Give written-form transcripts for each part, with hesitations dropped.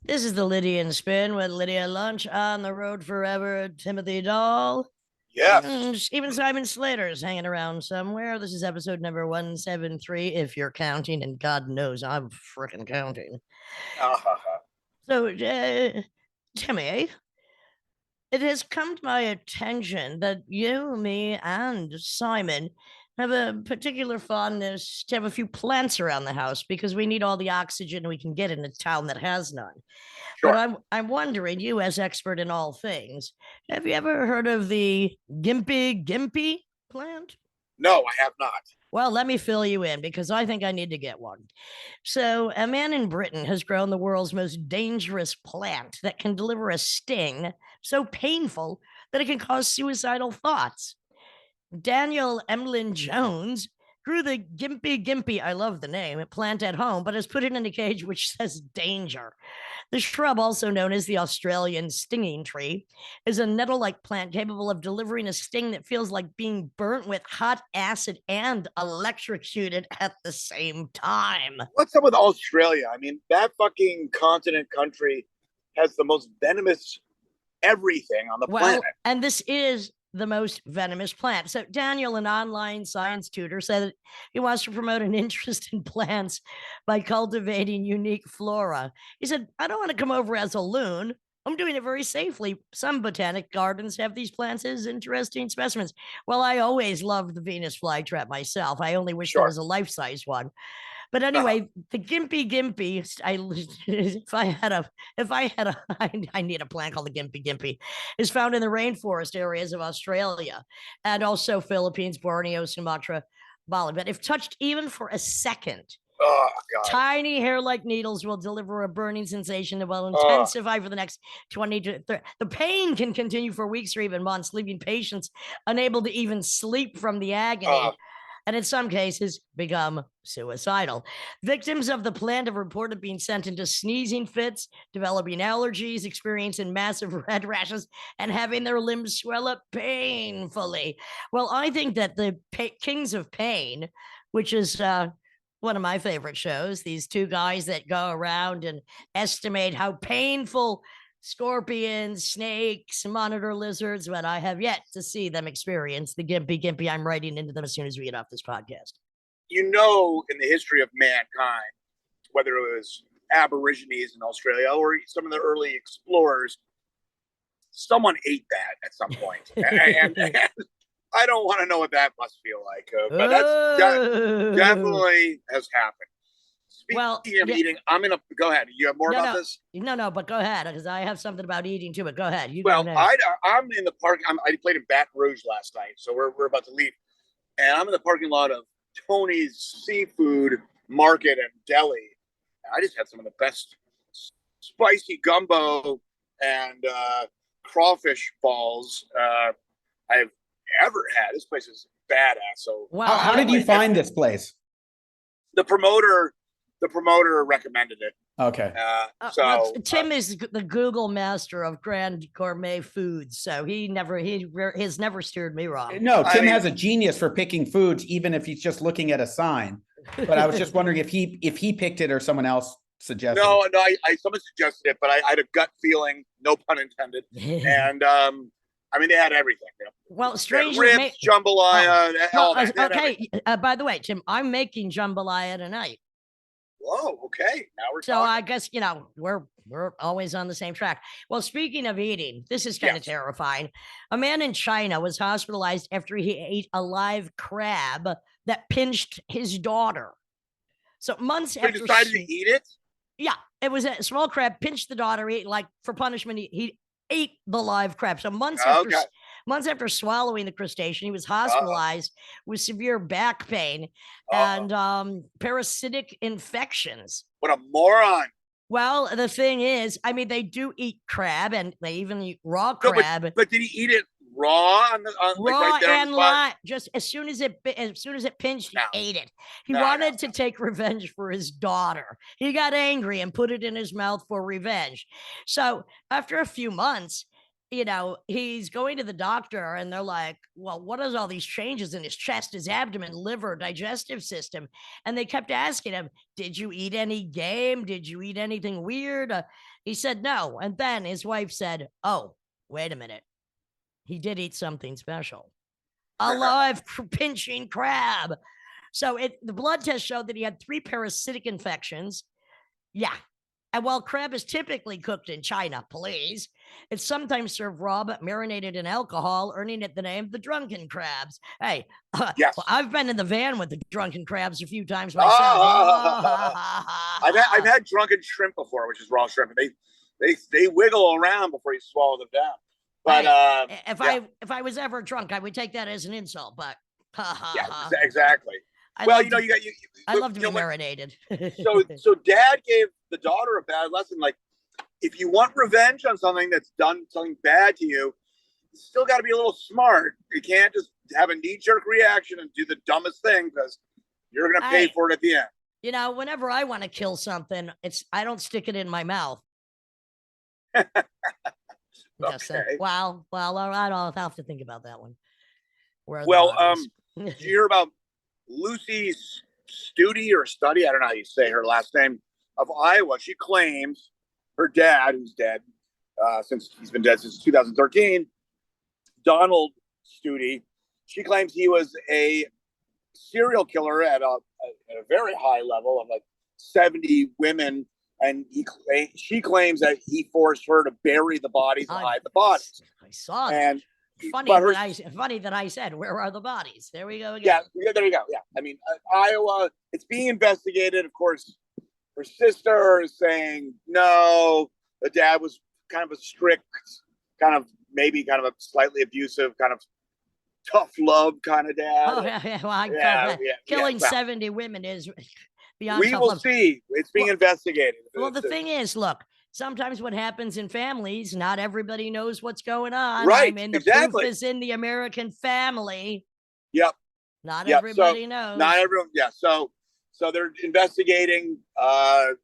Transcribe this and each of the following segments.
This is the Lydian Spin with Lydia Lunch on the road forever. Timothy Doll. Yes. Even Simon Slater's hanging around somewhere. This is episode number 173, if you're counting, and God knows I'm freaking counting. Uh-huh. So, Timmy, it has come to my attention that you, me, and Simon have a particular fondness to have a few plants around the house because we need all the oxygen we can get in a town that has none. But Sure. I'm wondering, you as expert in all things, have you ever heard of the gimpy plant? No, I have not. Well, let me fill you in because I think I need to get one. So, a man in Britain has grown the world's most dangerous plant that can deliver a sting so painful that it can cause suicidal thoughts. Daniel Emlyn Jones grew the gimpy, I love the name, plant at home, but has put it in a cage which says danger. The shrub, also known as the Australian stinging tree, is a nettle like plant capable of delivering a sting that feels like being burnt with hot acid and electrocuted at the same time. What's up with Australia? I mean, that fucking continent country has the most venomous everything on the Well, planet. and this is the most venomous plant. So, Daniel, an online science tutor, said that he wants to promote an interest in plants by cultivating unique flora. He said, I don't want to come over as a loon. I'm doing it very safely. Some botanic gardens have these plants as interesting specimens. Well, I always loved the Venus flytrap myself. I only wish there Sure. was a life size one. But Uh-huh. anyway, the gimpy, I need a plant called the gimpy, is found in the rainforest areas of Australia and also Philippines, Borneo, Sumatra, Bali. But if touched even for a second, Oh, God. tiny hair-like needles will deliver a burning sensation that will Oh, intensify for the next 20 to 30. The pain can continue for weeks or even months, leaving patients unable to even sleep from the oh, agony, and in some cases become suicidal. Victims of the plant have reported being sent into sneezing fits, developing allergies, experiencing massive red rashes, and having their limbs swell up painfully. Well, I think that the Kings of Pain, which is one of my favorite shows, these two guys that go around and estimate how painful scorpions, snakes, monitor lizards, but I have yet to see them experience the gimpy. I'm writing into them as soon as we get off this podcast. in the history of mankind, whether it was Aborigines in Australia or some of the early explorers, someone ate that at some point. And I don't want to know what that must feel like, but Oh. definitely has happened. Well, Speaking of yeah, eating, I'm gonna go ahead. You have more no, about no, this? no, but go ahead because I have something about eating too. But go ahead, you go Well, next. I'm in the park. I played in Baton Rouge last night, so we're about to leave, and I'm in the parking lot of Tony's Seafood Market and Deli. I just had some of the best spicy gumbo and crawfish balls I've ever had. This place is badass. So Well, How did you find this place? the promoter, the promoter recommended it. Okay. well, Tim is the Google master of grand gourmet foods, so he has never steered me wrong. No, Tim has a genius for picking foods, even if he's just looking at a sign. But I was just wondering if he picked it or someone else suggested. No, someone suggested it, but I had a gut feeling, no pun intended, and I mean they had everything. You know? Well, strangely, ribs, jambalaya, all that. Okay. By the way, Tim, I'm making jambalaya tonight. Whoa, okay. Now we're so talking. I guess we're always on the same track. Well, speaking of eating, this is kind of terrifying. A man in China was hospitalized after he ate a live crab that pinched his daughter. So months after he decided to eat it. Yeah, it was a small crab pinched the daughter. Like for punishment, he ate the live crab. So months after swallowing the crustacean, he was hospitalized with severe back pain and parasitic infections. What a moron. Well, the thing is, I mean, they do eat crab and they even eat raw crab. No, but did he eat it raw raw and live? Just as soon as it pinched, he ate it. He wanted to take revenge for his daughter. He got angry and put it in his mouth for revenge. So after a few months, he's going to the doctor and they're like, well, what is all these changes in his chest, his abdomen, liver, digestive system? And they kept asking him, did you eat any game? Did you eat anything weird? He said no. And then his wife said, oh, wait a minute. He did eat something special. A live pinching crab. So the blood test showed that he had 3 parasitic infections. Yeah. And while crab is typically cooked in China, please, it's sometimes served raw but marinated in alcohol, earning it the name the drunken crabs. Hey, Yes. well, I've been in the van with the drunken crabs a few times myself. I've had drunken shrimp before, which is raw shrimp, and they wiggle around before you swallow them down. But hey, if I was ever drunk, I would take that as an insult. But yeah, exactly. I love to be marinated. so Dad gave the daughter a bad lesson. Like, if you want revenge on something that's done something bad to you, you still got to be a little smart. You can't just have a knee-jerk reaction and do the dumbest thing, because you're going to pay for it at the end. You know, whenever I want to kill something, I don't stick it in my mouth. Okay. Well, I don't have to think about that one. Did you hear about Lucy Studi or Study? I don't know how you say her last name, of Iowa. She claims her dad, who's dead since he's been dead since 2013, Donald Studi. She claims he was a serial killer at a very high level of like 70 women. And she claims that he forced her to bury the bodies and hide the bodies. I saw that. And funny that I said, where are the bodies? There we go again. Yeah, there you go. Yeah, I mean, Iowa, it's being investigated. Of course, her sister is saying, no, the dad was kind of a strict, maybe kind of a slightly abusive, kind of tough love kind of dad. Oh, yeah. Well, killing 70 women is beyond we will see. It's being investigated. Well, the thing is, look, sometimes what happens in families, not everybody knows what's going on. Right. I mean, the proof is in the American family. Yep. Not everybody knows. Not everyone. Yeah. So they're investigating.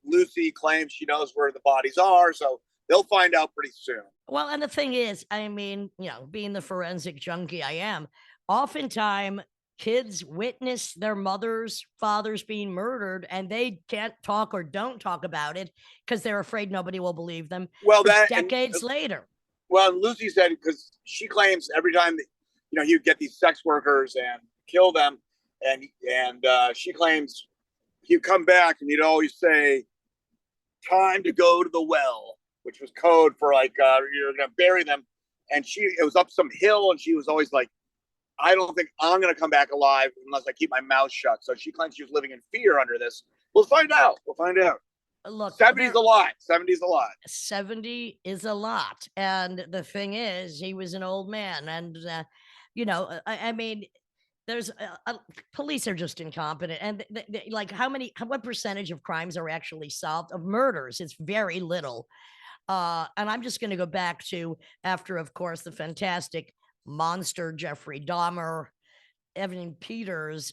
Lucy claims she knows where the bodies are. So they'll find out pretty soon. Well, and the thing is, I mean, being the forensic junkie I am, oftentimes kids witness their mothers, fathers being murdered, and they can't talk or don't talk about it because they're afraid nobody will believe them. Well, decades later. Well, Lucy said, because she claims every time that, he'd get these sex workers and kill them, and she claims he'd come back and he'd always say, "Time to go to the well," which was code for like you're gonna bury them. And it was up some hill, and she was always like, I don't think I'm going to come back alive unless I keep my mouth shut. So she claims she was living in fear under this. We'll find out. Look, 70 is a lot. 70 is a lot. 70 is a lot. And the thing is, he was an old man. And, I mean, there's police are just incompetent. And what percentage of crimes are actually solved? Of murders? It's very little. And I'm just going to go back to after, of course, the fantastic monster Jeffrey Dahmer, Evan Peters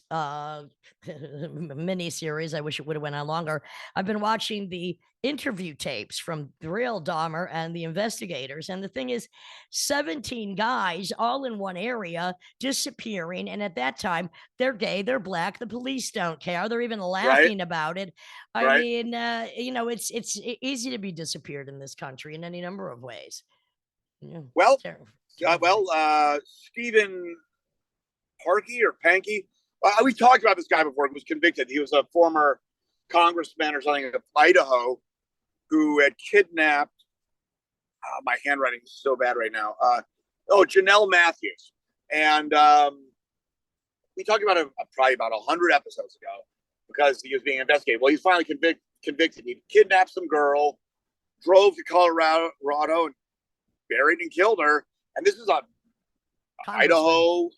miniseries. I wish it would have went on longer. I've been watching the interview tapes from the real Dahmer and the investigators. And the thing is, 17 guys all in one area disappearing. And at that time, they're gay, they're black. The police don't care. They're even laughing about it. I mean, it's easy to be disappeared in this country in any number of ways. Yeah. Stephen Parkey or Pankey. We talked about this guy before. He was convicted. He was a former congressman or something of Idaho who had kidnapped. My handwriting is so bad right now. Janelle Matthews. And we talked about it probably about 100 episodes ago because he was being investigated. Well, he's finally convicted. He kidnapped some girl, drove to Colorado, and buried and killed her. And this is a Idaho,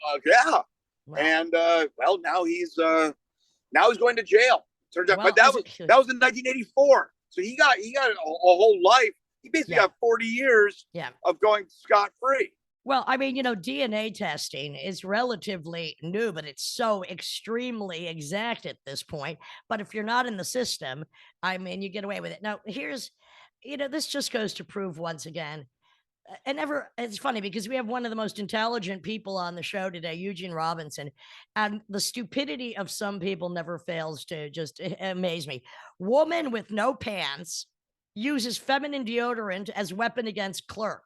Wow. And now he's going to jail. Turns out, but that was in 1984. So he got a whole life. He basically got 40 years of going scot-free. Well, I mean, DNA testing is relatively new, but it's so extremely exact at this point. But if you're not in the system, I mean, you get away with it. Now, here's, this just goes to prove once again. It's funny because we have one of the most intelligent people on the show today, Eugene Robinson, and the stupidity of some people never fails to just amaze me. Woman with no pants uses feminine deodorant as weapon against clerk.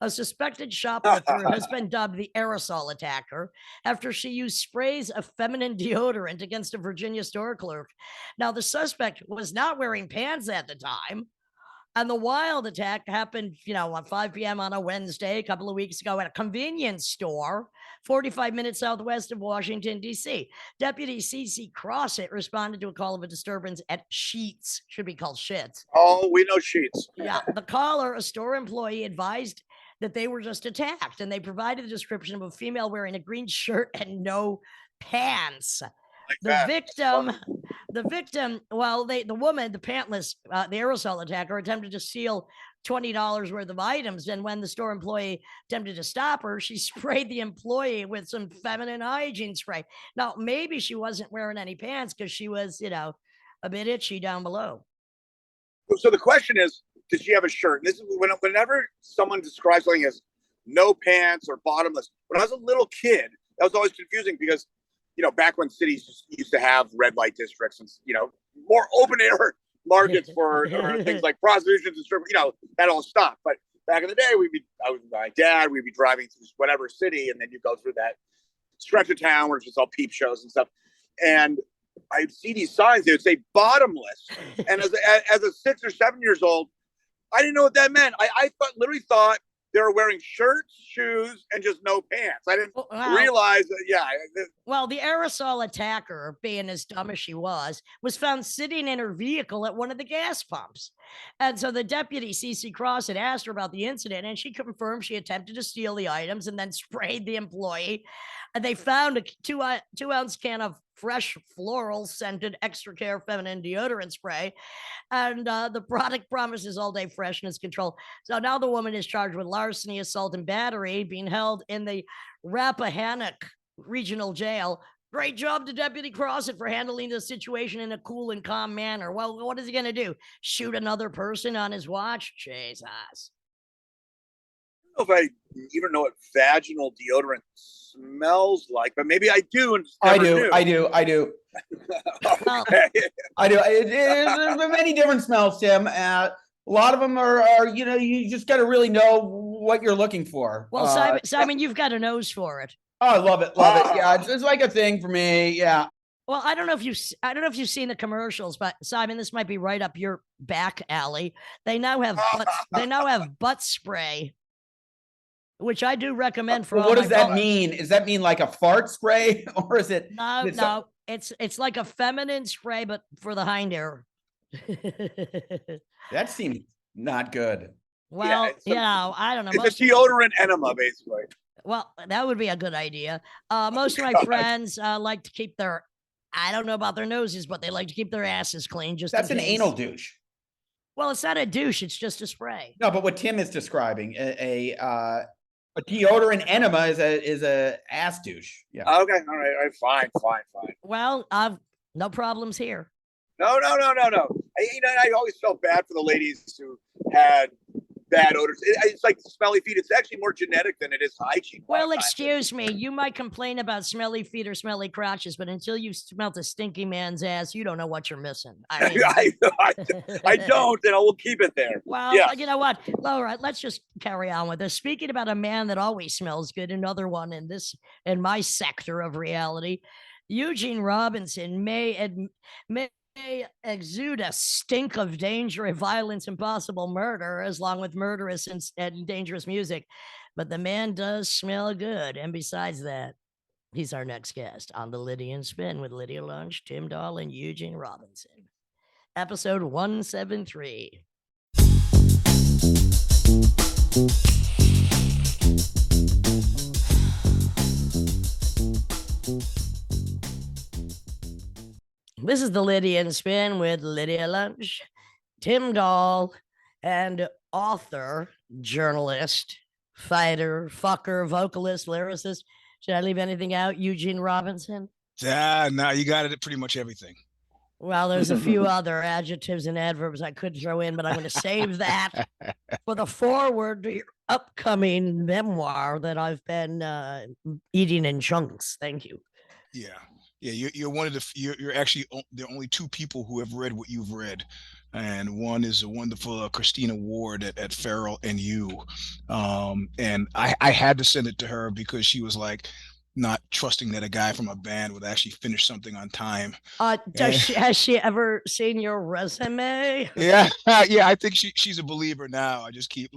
A suspected shoplifter has been dubbed the aerosol attacker after she used sprays of feminine deodorant against a Virginia store clerk. Now, the suspect was not wearing pants at the time. And the wild attack happened, at 5 p.m. on a Wednesday, a couple of weeks ago at a convenience store, 45 minutes southwest of Washington, D.C. Deputy C.C. Crossett responded to a call of a disturbance at Sheets, should be called Shits. Oh, we know Sheets. Yeah. The caller, a store employee, advised that they were just attacked, and they provided the description of a female wearing a green shirt and no pants. Like The that. victim, the woman, the pantless, the aerosol attacker, attempted to steal $20 worth of items. And when the store employee attempted to stop her, she sprayed the employee with some feminine hygiene spray. Now, maybe she wasn't wearing any pants because she was, a bit itchy down below. So the question is, did she have a shirt? And this is whenever someone describes something as no pants or bottomless. When I was a little kid, that was always confusing because, back when cities just used to have red light districts and, more open air markets for things like prostitution and strip, that all stopped. But back in the day, I was with my dad, we'd be driving through whatever city, and then you go through that stretch of town where it's just all peep shows and stuff. And I'd see these signs, they would say bottomless. And as a 6 or 7 years old, I didn't know what that meant. I literally thought they were wearing shirts, shoes, and just no pants. I didn't realize that, yeah. Well, the aerosol attacker, being as dumb as she was found sitting in her vehicle at one of the gas pumps. And so the deputy, C.C. Cross, had asked her about the incident, and she confirmed she attempted to steal the items and then sprayed the employee. And they found a 2-ounce can of fresh floral scented extra care feminine deodorant spray. And the product promises all day freshness control. So now the woman is charged with larceny, assault, and battery, being held in the Rappahannock Regional Jail. Great job to Deputy Crossett for handling the situation in a cool and calm manner. Well, what is he going to do? Shoot another person on his watch? Jesus. I don't know if I even know what vaginal deodorant smells like, but maybe I do. I do. Okay. I do. There's many different smells, Tim. A lot of them are you just got to really know what you're looking for. Well, Simon, you've got a nose for it. Oh, I love it. Yeah, it's like a thing for me. Yeah. Well, I don't know if you've seen the commercials, but Simon, this might be right up your back alley. They now have butt spray, which I do recommend for. What does that mean? Does that mean like a fart spray, or is it? No. It's like a feminine spray, but for the hind air. That seems not good. Well, I don't know. It's a deodorant enema, basically. Well, that would be a good idea. Most of my friends like to keep I don't know about their noses, but they like to keep their asses clean. That's an anal douche. Well, it's not a douche; it's just a spray. No, but what Tim is describing, a deodorant enema is a ass douche. Yeah. Okay. All right. Fine. Well, no problems here. No. I always felt bad for the ladies who had bad odors. It's like smelly feet. It's actually more genetic than it is hygiene. Well, excuse me. You might complain about smelly feet or smelly crotches, but until you smell the stinky man's ass, you don't know what you're missing. I don't, and I will keep it there. Well, yes. You know what? All right, let's just carry on with this. Speaking about a man that always smells good, another one in my sector of reality, Eugene Robinson may exude a stink of danger, violence, and possible murder, as long with murderous and dangerous music. But the man does smell good. And besides that, he's our next guest on the Lydian Spin with Lydia Lunch, Tim Dahl, and Eugene Robinson. Episode 173. This is the Lydian Spin with Lydia Lunch, Tim Dahl, and author, journalist, fighter, fucker, vocalist, lyricist. Should I leave anything out? Eugene Robinson? No, you got it. Pretty much everything. Well, there's a few other adjectives and adverbs I could throw in, but I'm going to save that for the foreword to your upcoming memoir that I've been eating in chunks. Thank you. Yeah, you're one of you're actually the only two people who have read what you've read. and one is a wonderful Christina Ward at Farrell and You. And I had to send it to her because she was like not trusting that a guy from a band would actually finish something on time. Has she ever seen your resume? Yeah, yeah, I think she's a believer now. I just keep,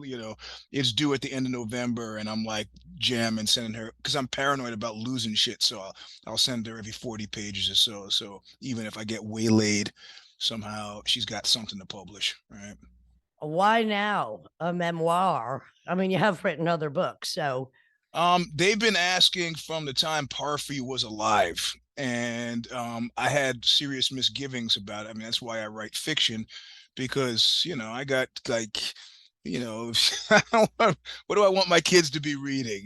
it's due at the end of November, and I'm like jamming, sending her because I'm paranoid about losing shit. So I'll send her every 40 pages or so. So even if I get waylaid, somehow she's got something to publish, right? Why now a memoir? I mean, you have written other books, so They've been asking from the time Parfy was alive, and I had serious misgivings about it. I mean, that's why I write fiction, because I got like, you know, what do I want my kids to be reading?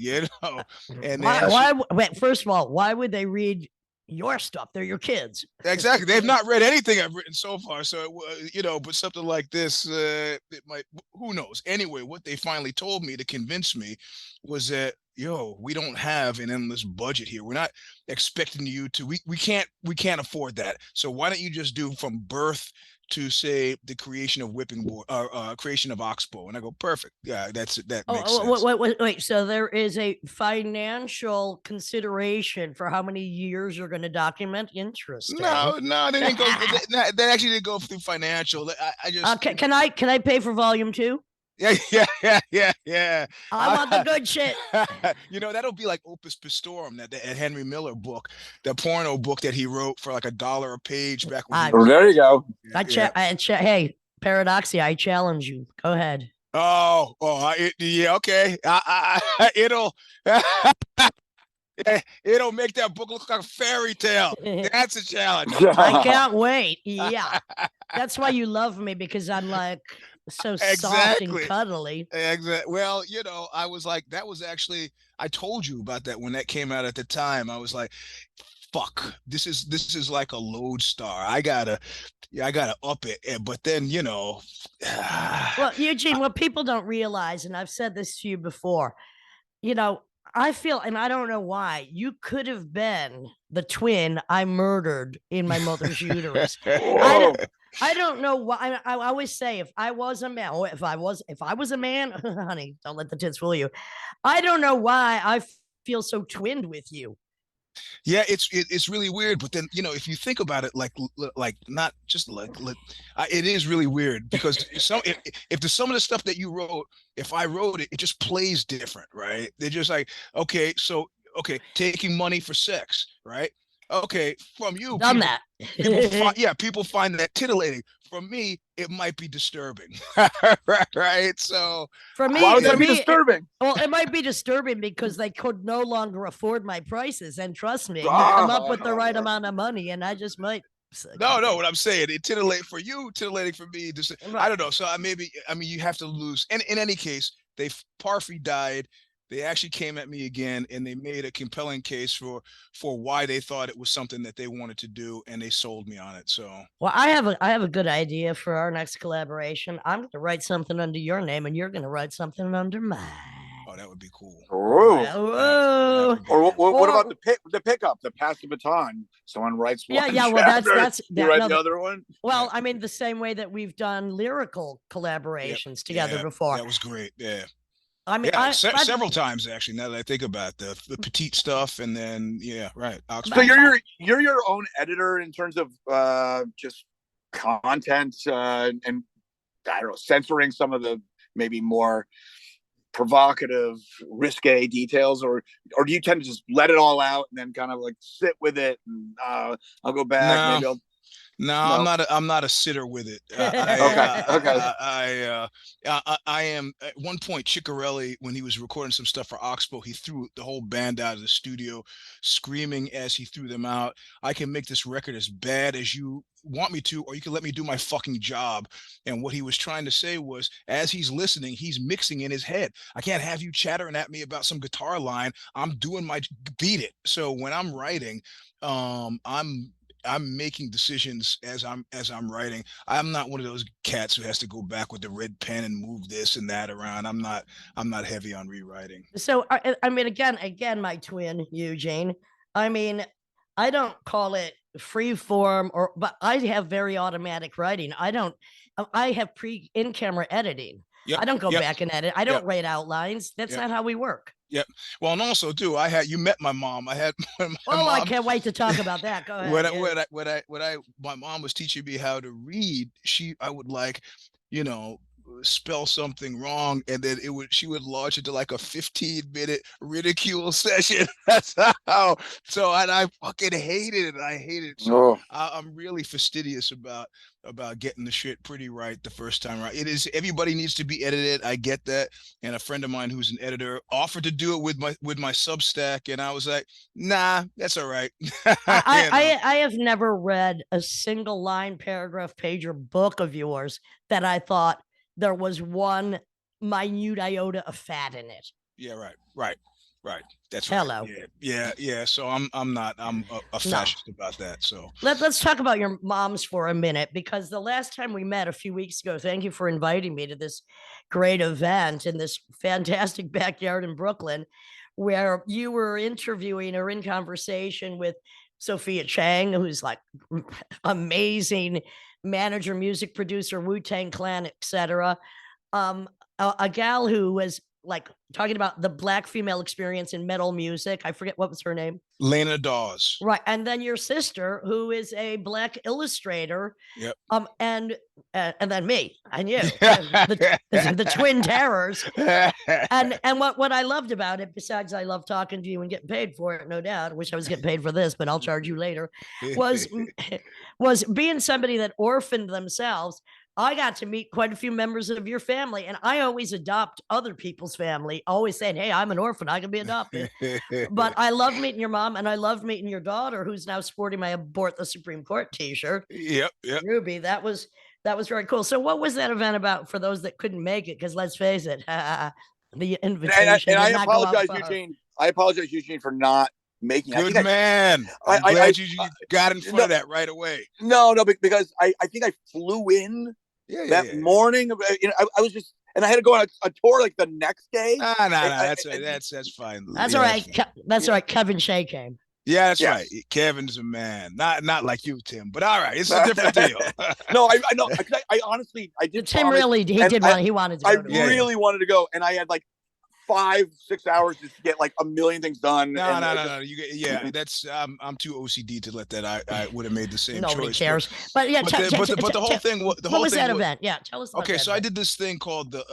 And why? then Why? Wait, first of all, why would they read your stuff? They're your kids. exactly, they've not read anything I've written so far. So but something like this, it might. Who knows? Anyway, what they finally told me to convince me was that we don't have an endless budget here. We're not expecting you to. We can't afford that. So why don't you just do from birth to say the creation of Whipping Boy, creation of Oxbow? And I go, perfect. Yeah, that makes sense. Wait. So there is a financial consideration for how many years you're going to document. Interesting. No, they didn't go. They actually didn't go through financial. I just Can I pay for volume 2? yeah. I want the good shit. That'll be like Opus Pistorum, that Henry Miller book, the porno book that he wrote for like $1 a page back when he Oh, there you go. Hey, Paradoxia, I challenge you. Go ahead. Yeah, okay. It'll make that book look like a fairy tale. That's a challenge. I can't wait. Yeah. That's why you love me, because I'm like so soft and cuddly. Exactly. Well, I was like, that was actually, I told you about that when that came out at the time. I was like, fuck, this is like a lodestar. I gotta up it. But then, Well, Eugene, what people don't realize, and I've said this to you before, I feel, and I don't know why, you could have been the twin I murdered in my mother's uterus. I don't know why. I always say, if I was a man, if I was a man, honey, don't let the tits fool you. I don't know why I feel so twinned with you. Yeah, it's really weird. But then, if you think about it, like not just like it is really weird, because if the some of the stuff that you wrote, if I wrote it, it just plays different, right? They're just like, okay, so taking money for sex, right? Okay, from you, Done that. People find that titillating. From me, it might be disturbing, right? So for me, why would that be disturbing? It might be disturbing because they could no longer afford my prices. And trust me, you come up with the right amount of money, and I just might. No, what I'm saying, it titillating for you, titillating for me. I don't know. So I mean, you have to lose. And in any case, Parfy died. They actually came at me again, and they made a compelling case for why they thought it was something that they wanted to do, and they sold me on it. So, well, I have a good idea for our next collaboration. I'm going to write something under your name, and you're going to write something under mine. Oh, that would be cool. Whoa. Or what about the pickup, the pass the baton? Someone writes one. Yeah. Well, that's you write the other one. Well, I mean, the same way that we've done lyrical collaborations together before. That was great. Yeah. I mean, several times actually. Now that I think about the petite stuff, and then right. So you're your own editor in terms of just content and I don't know, censoring some of the maybe more provocative, risque details, or do you tend to just let it all out and then kind of like sit with it and I'll go back, maybe I'll. No, I'm not a sitter with it. I am. At one point, Ciccarelli, when he was recording some stuff for Oxbow, he threw the whole band out of the studio, screaming as he threw them out, "I can make this record as bad as you want me to, or you can let me do my fucking job." And what he was trying to say was, as he's listening, he's mixing in his head. I can't have you chattering at me about some guitar line. I'm doing my beat it. So when I'm writing, I'm making decisions as I'm writing. I'm not one of those cats who has to go back with the red pen and move this and that around. I'm not heavy on rewriting. So I mean, again, my twin Eugene. I mean, I don't call it free form but I have very automatic writing. I don't I have in-camera editing. Yep. I don't go Yep. back and edit. I Yep. don't write outlines. That's Yep. not how we work. Yep. Well, and also too, you met my mom. I had my Oh, I mom. can't wait to talk about that. Go ahead. My mom was teaching me how to read. I would like, you know, spell something wrong, and then she would launch into like a 15-minute ridicule session. That's how. So, and I fucking hated it. I hated it. So Oh. I'm really fastidious about getting the shit pretty right the first time right. It is, everybody needs to be edited. I get that. And a friend of mine who's an editor offered to do it with my Substack, and I was like, nah, that's all right. I have never read a single line, paragraph, page, or book of yours that I thought there was one minute iota of fat in it. Yeah, right. That's Hello. right. Yeah. So I'm a fascist about that. So let's talk about your moms for a minute, because the last time we met a few weeks ago, thank you for inviting me to this great event in this fantastic backyard in Brooklyn, where you were interviewing or in conversation with Sophia Chang, who's like amazing manager, music producer, Wu-Tang Clan, etc. A gal who was like talking about the Black female experience in metal music. I forget what was her name. Lena Dawes. Right. And then your sister, who is a Black illustrator. Yep. And then me and you, the twin terrors. And what I loved about it, besides I love talking to you and getting paid for it, no doubt. I wish I was getting paid for this, but I'll charge you later. Was being somebody that orphaned themselves. I got to meet quite a few members of your family, and I always adopt other people's family, always saying, hey, I'm an orphan, I can be adopted. But I love meeting your mom, and I love meeting your daughter, who's now sporting my Abort the Supreme Court t-shirt. Yep. Ruby, that was very cool. So what was that event about for those that couldn't make it? Because let's face it, the invitation. And I apologize, Eugene. I apologize, Eugene, for not making it. Good man. I'm glad you got in front of that right away. No, because I think I flew in that morning. I was just, and I had to go on a tour like the next day. No, that's fine. That's all right. That's all right. Kevin Shea came. Yeah, that's right. Kevin's a man, not like you, Tim. But all right, it's a different deal. No, I know. I honestly, I did. Tim really, he wanted to. I really wanted to go, and I had like 5-6 hours just to get like a million things done. No. That's I'm too OCD to let that. I would have made the same choice. Nobody cares. But yeah, but the whole thing. What was that event? Yeah, tell us. Okay, so I did this thing called the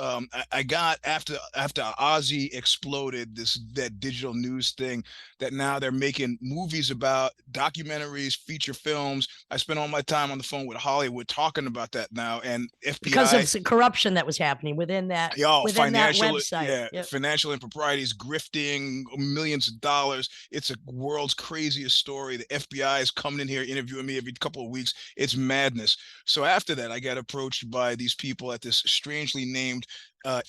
I got after Ozzy exploded that digital news thing that now they're making movies about, documentaries, feature films. I spent all my time on the phone with Hollywood talking about that now, and FBI because of the corruption that was happening within that website. Yeah. Financial improprieties, grifting, millions of dollars. It's a world's craziest story. The FBI is coming in here interviewing me every couple of weeks. It's madness. So after that, I got approached by these people at this strangely named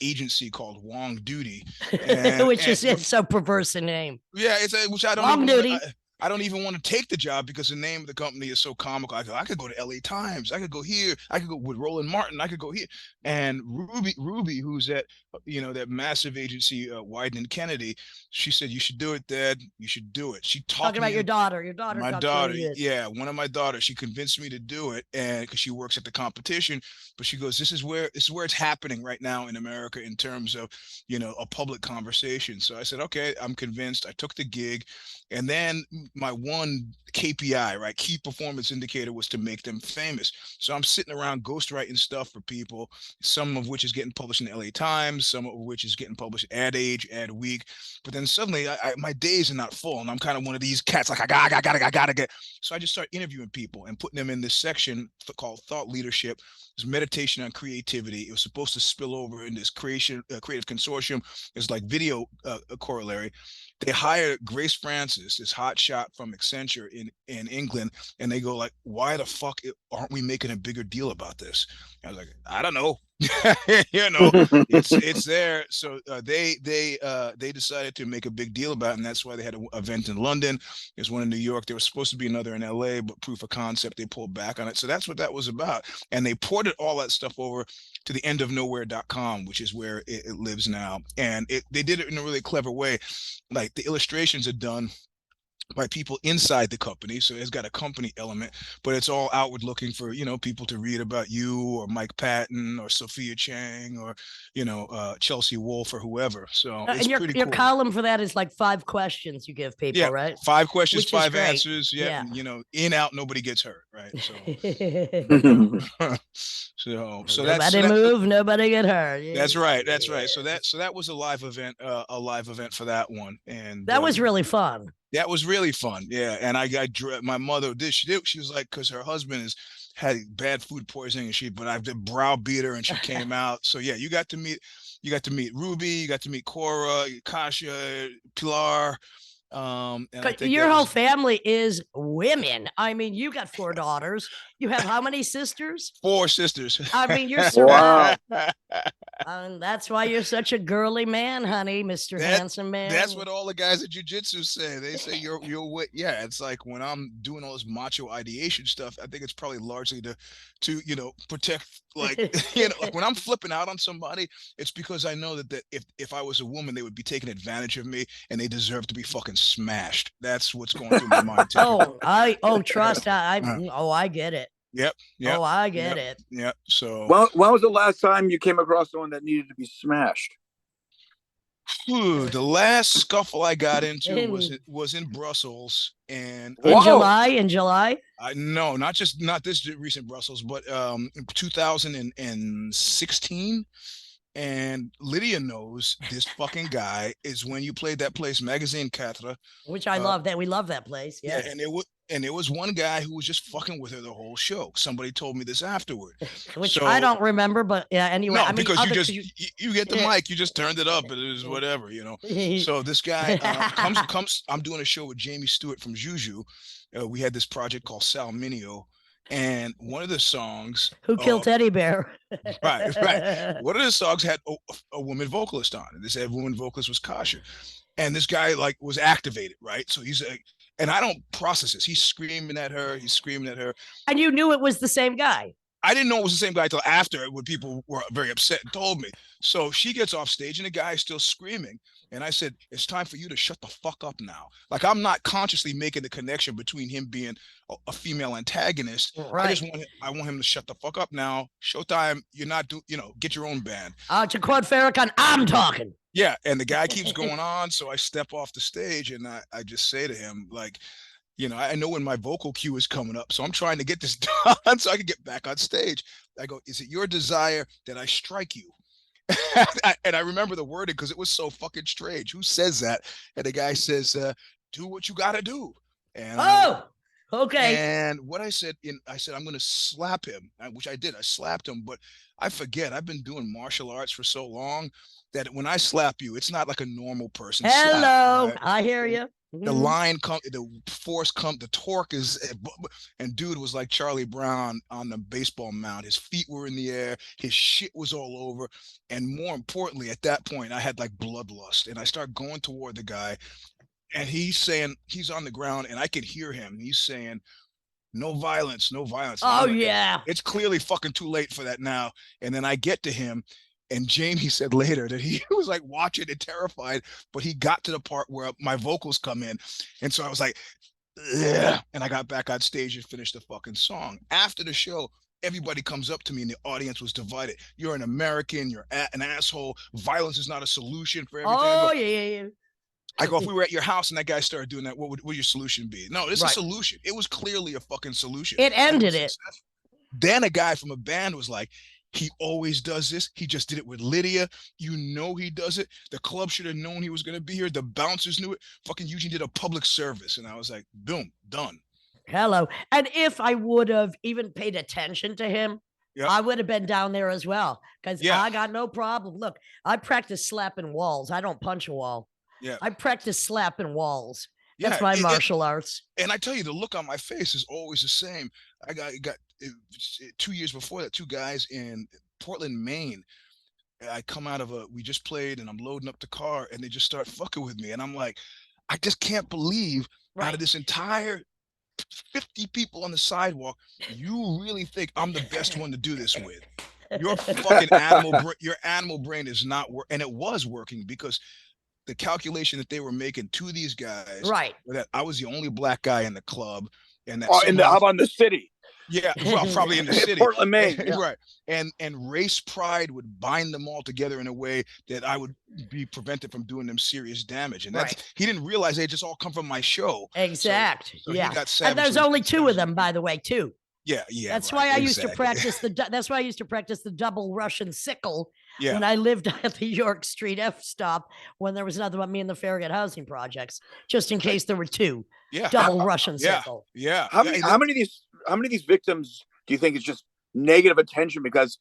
agency called Wong Duty, it's so perverse a name. Yeah, which I don't. Wong Duty. I don't even want to take the job because the name of the company is so comical. I could go to LA Times. I could go here. I could go with Roland Martin. I could go here. And Ruby, who's at, that massive agency, Wyden and Kennedy, she said, you should do it, Dad. You should do it. She talked about your daughter. My daughter. Yeah. One of my daughters, she convinced me to do it. And because she works at the competition, but she goes, this is where it's happening right now in America in terms of, a public conversation. So I said, okay, I'm convinced. I took the gig. And then my one KPI, right, key performance indicator, was to make them famous. So I'm sitting around ghostwriting stuff for people, some of which is getting published in the LA Times, some of which is getting published Ad Age, Ad Week. But then suddenly my days are not full, and I'm kind of one of these cats, like I gotta get. So I just start interviewing people and putting them in this section called Thought Leadership. It's meditation on creativity. It was supposed to spill over in this creative consortium. It's like video corollary. They hired Grace Francis, this hot shot from Accenture in England, and they go like, why the fuck aren't we making a bigger deal about this? I was like, I don't know. It's there. So they decided to make a big deal about it, and that's why they had an event in London. There's one in New York. There was supposed to be another in LA, but proof of concept, they pulled back on it. So that's what that was about. And they ported all that stuff over to the endofnowhere.com, which is where it lives now. And they did it in a really clever way. Like the illustrations are done by people inside the company. So it's got a company element, but it's all outward looking for, people to read about you or Mike Patton or Sophia Chang or, Chelsea Wolfe or whoever. So it's And your pretty your cool. column for that is like 5 questions you give people, Yeah. right? 5 questions, Which is 5 great. answers. Yeah. Yeah. And, in, out, nobody gets hurt. Right. So, so Nobody move, nobody get hurt. that's right. That's right. So Yes. that was a live event for that one. And, That was really fun. that was really fun. Yeah. And my mother she was like, cause her husband had bad food poisoning but I did browbeat her and she came out. So yeah, you got to meet Ruby, you got to meet Cora, Kasha, Pilar. And I think Your whole family is women. I mean, you got 4 daughters. You have how many sisters? 4 sisters. I mean, you're Wow. surrounded. That's why you're such a girly man, honey, Mr. Handsome Man. That's what all the guys at jiu-jitsu say. They say you're what? Yeah, it's like when I'm doing all this macho ideation stuff, I think it's probably largely to protect, like like when I'm flipping out on somebody, it's because I know that if I was a woman, they would be taking advantage of me and they deserve to be fucking smashed. That's what's going through my mind. Trust. I get it. Yep. Oh, I get it. Yep. So Well, when was the last time you came across someone that needed to be smashed? the last scuffle I got into was in Brussels, and In July. no, not this recent Brussels, but in 2016. And Lydia knows this fucking guy is when you played that place, Magazine Quatre, which I love. That we love that place. yeah, Yes. and it was one guy who was just fucking with her the whole show. Somebody told me this afterward. Which So- I don't remember, but yeah. Anyway, No, I mean, because you get the Yeah. mic, you just turned it up, and it was whatever, So this guy comes. I'm doing a show with Jamie Stewart from Juju. We had this project called Salminio, and one of the songs, Who killed Teddy Bear? right. One of the songs had a woman vocalist on it. This woman vocalist was Kasha, and this guy like was activated, right? So he's like, and I don't process this. He's screaming at her. And you knew it was the same guy. I didn't know it was the same guy till after, when people were very upset and told me. So she gets off stage and the guy is still screaming. And I said, it's time for you to shut the fuck up now. Like, I'm not consciously making the connection between him being a female antagonist. Right. I want him to shut the fuck up now. Showtime, you're not get your own band. To quote Farrakhan, I'm talking. Yeah. And the guy keeps going on. So I step off the stage and I just say to him, like, I know when my vocal cue is coming up, so I'm trying to get this done so I can get back on stage. I go, is it your desire that I strike you? And I remember the wording because it was so fucking strange. Who says that? And the guy says, do what you got to do. And okay. And what I said, I'm going to slap him, which I did. I slapped him, but I forget. I've been doing martial arts for so long that when I slap you, it's not like a normal person. Hello. Slap, right? I hear you. The line come, the force come, the torque is, and dude was like Charlie Brown on the baseball mound. His feet were in the air, his shit was all over, and more importantly, at that point, I had like bloodlust, and I start going toward the guy, and he's saying, he's on the ground, and I can hear him. He's saying, "No violence, no violence." Oh yeah, it's clearly fucking too late for that now. And then I get to him. And Jamie said later that he was like watching and terrified, but he got to the part where my vocals come in. And so I was like, yeah. And I got back on stage and finished the fucking song. After the show, everybody comes up to me and the audience was divided. You're an American, you're an asshole. Violence is not a solution for everything. Oh, yeah. I go, if we were at your house and that guy started doing that, what would your solution be? No, it's a solution. It was clearly a fucking solution. It ended it. Then a guy from a band was like, he always does this. He just did it with Lydia. He does it. The club should have known he was going to be here. The bouncers knew it. Fucking Eugene did a public service. And I was like, boom, done. Hello. And if I would have even paid attention to him, I would have been down there as well. Because I got no problem. Look, I practice slapping walls. I don't punch a wall. Yeah. I practice slapping walls. That's my martial arts. And I tell you, the look on my face is always the same. I got 2 years before that, 2 guys in Portland, Maine. I come out of we just played and I'm loading up the car and they just start fucking with me. And I'm like, I just can't believe out of this entire 50 people on the sidewalk, you really think I'm the best one to do this with. Your fucking your animal brain is not working. And it was working because the calculation that they were making to these guys, Right. that I was the only black guy in the club, and that Oh, somehow, how about in the city? yeah, well, probably in the city, Portland, Maine. Yeah. right? And race pride would bind them all together in a way that I would be prevented from doing them serious damage. And Right. he didn't realize they just all come from my show. Exact. So yeah. he got And savage. there's only two of them, by the way, too. Yeah, That's right, why I used to exactly. practice that's why I used to practice the double Russian sickle Yeah. when I lived at the York Street F stop when there was nothing but me and the Farragut housing projects, just in case there were two. Yeah. Double Russian sickle. Yeah. How many of these victims do you think is just negative attention because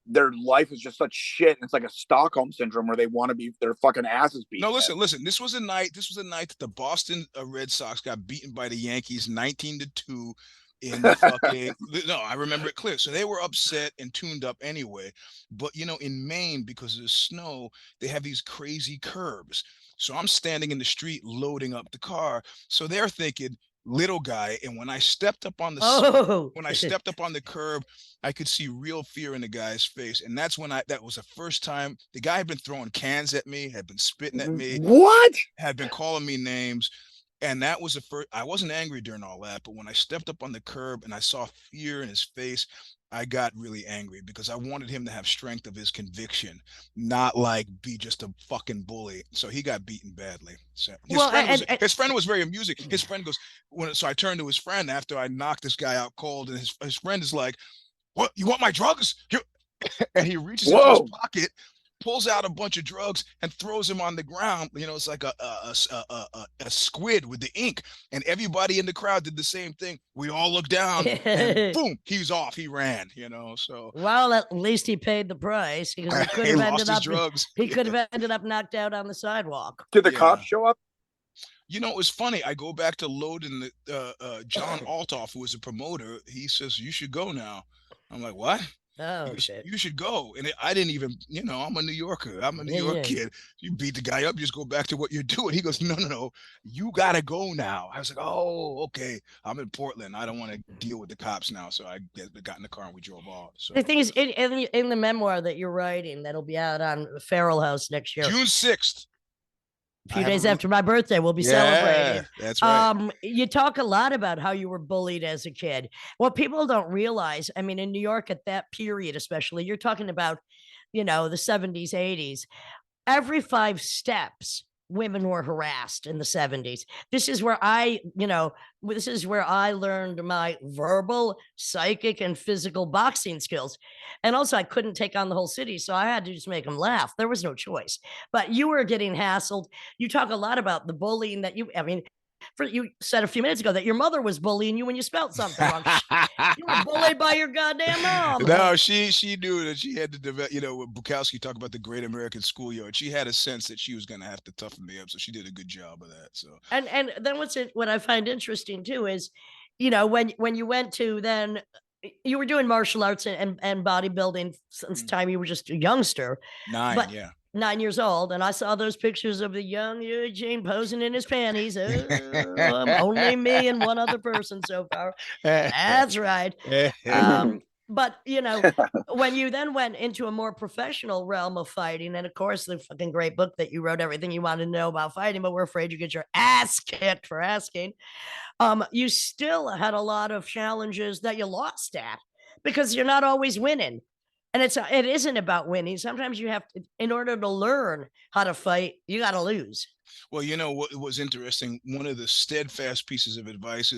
their life is just such shit? And it's like a Stockholm syndrome where they want to be their fucking asses beat. No, listen. This was a night that the Boston Red Sox got beaten by the Yankees 19-2 in the fucking no, I remember it clear. So they were upset and tuned up anyway. But in Maine, because of the snow, they have these crazy curbs. So I'm standing in the street loading up the car. So they're thinking little guy. And when I stepped up on the curb, I could see real fear in the guy's face. And that's when that was the first time the guy had been throwing cans at me, had been spitting at me. What? Had been calling me names. And that was the first. I wasn't angry during all that, but when I stepped up on the curb and I saw fear in his face, I got really angry because I wanted him to have strength of his conviction, not like be just a fucking bully. So he got beaten badly. So his friend was very amusing. His friend goes, so I turned to his friend after I knocked this guy out cold, and his friend is like, "What? You want my drugs?" And he reaches into his pocket, pulls out a bunch of drugs and throws him on the ground. It's like a squid with the ink, and everybody in the crowd did the same thing. We all looked down, and boom, he's off. He ran. So well, at least he paid the price because he could have ended up drugs. He could have ended up knocked out on the sidewalk. Did the cops show up? It was funny. I go back to loading the John Altoff, who was a promoter. He says, "You should go now." I'm like, "What?" Oh, shit. You should go. And I didn't even, I'm a New Yorker. I'm a New York kid. You beat the guy up, you just go back to what you're doing. He goes, no, you got to go now. I was like, oh, okay. I'm in Portland. I don't want to deal with the cops now. So I got in the car and we drove off. So the thing is, in the memoir that you're writing, that'll be out on Feral House next year. June 6th. A few days after my birthday, we'll be celebrating. That's right. You talk a lot about how you were bullied as a kid. What people don't realize, I mean, in New York at that period, especially, you're talking about, the 70s, 80s. Every 5 steps, women were harassed in the 70s. This is where I learned my verbal, psychic, and physical boxing skills. And also I couldn't take on the whole city, so I had to just make them laugh. There was no choice. But you were getting hassled. You talk a lot about the bullying that you said a few minutes ago that your mother was bullying you when you spelled something wrong. You were bullied by your goddamn mom. No, she knew that she had to develop. When Bukowski talked about the Great American Schoolyard, she had a sense that she was going to have to toughen me up. So she did a good job of that. So and then what I find interesting too is, when you went to then. You were doing martial arts and bodybuilding since the time you were just a youngster. 9 years old, and I saw those pictures of the young Eugene posing in his panties. Only me and one other person so far. That's right. But when you then went into a more professional realm of fighting, and of course the fucking great book that you wrote, everything you wanted to know about fighting, but we're afraid you get your ass kicked for asking. You still had a lot of challenges that you lost at because you're not always winning. And it isn't about winning. Sometimes you have to, in order to learn how to fight, you got to lose. Well, what was interesting, one of the steadfast pieces of advice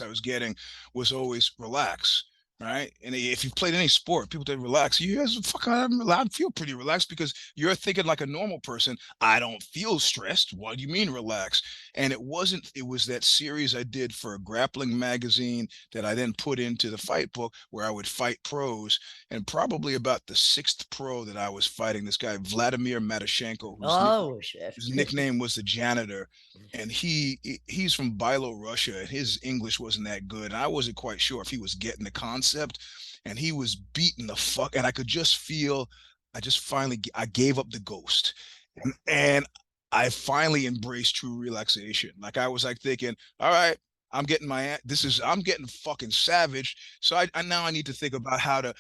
I was getting was always relax. Right. And if you've played any sport, people say relax. You guys I feel pretty relaxed because you're thinking like a normal person. I don't feel stressed. What do you mean relax? And it was that series I did for a grappling magazine that I then put into the fight book where I would fight pros. And probably about the 6th pro that I was fighting, this guy, Vladimir Matashenko, his nickname was the janitor. And he's from Belarus, and his English wasn't that good. And I wasn't quite sure if he was getting the concept, and he was beating the fuck, and I could just feel, I gave up the ghost, and I finally embraced true relaxation. Like I was like thinking, all right, I'm getting I'm getting fucking savage. So I now I need to think about how to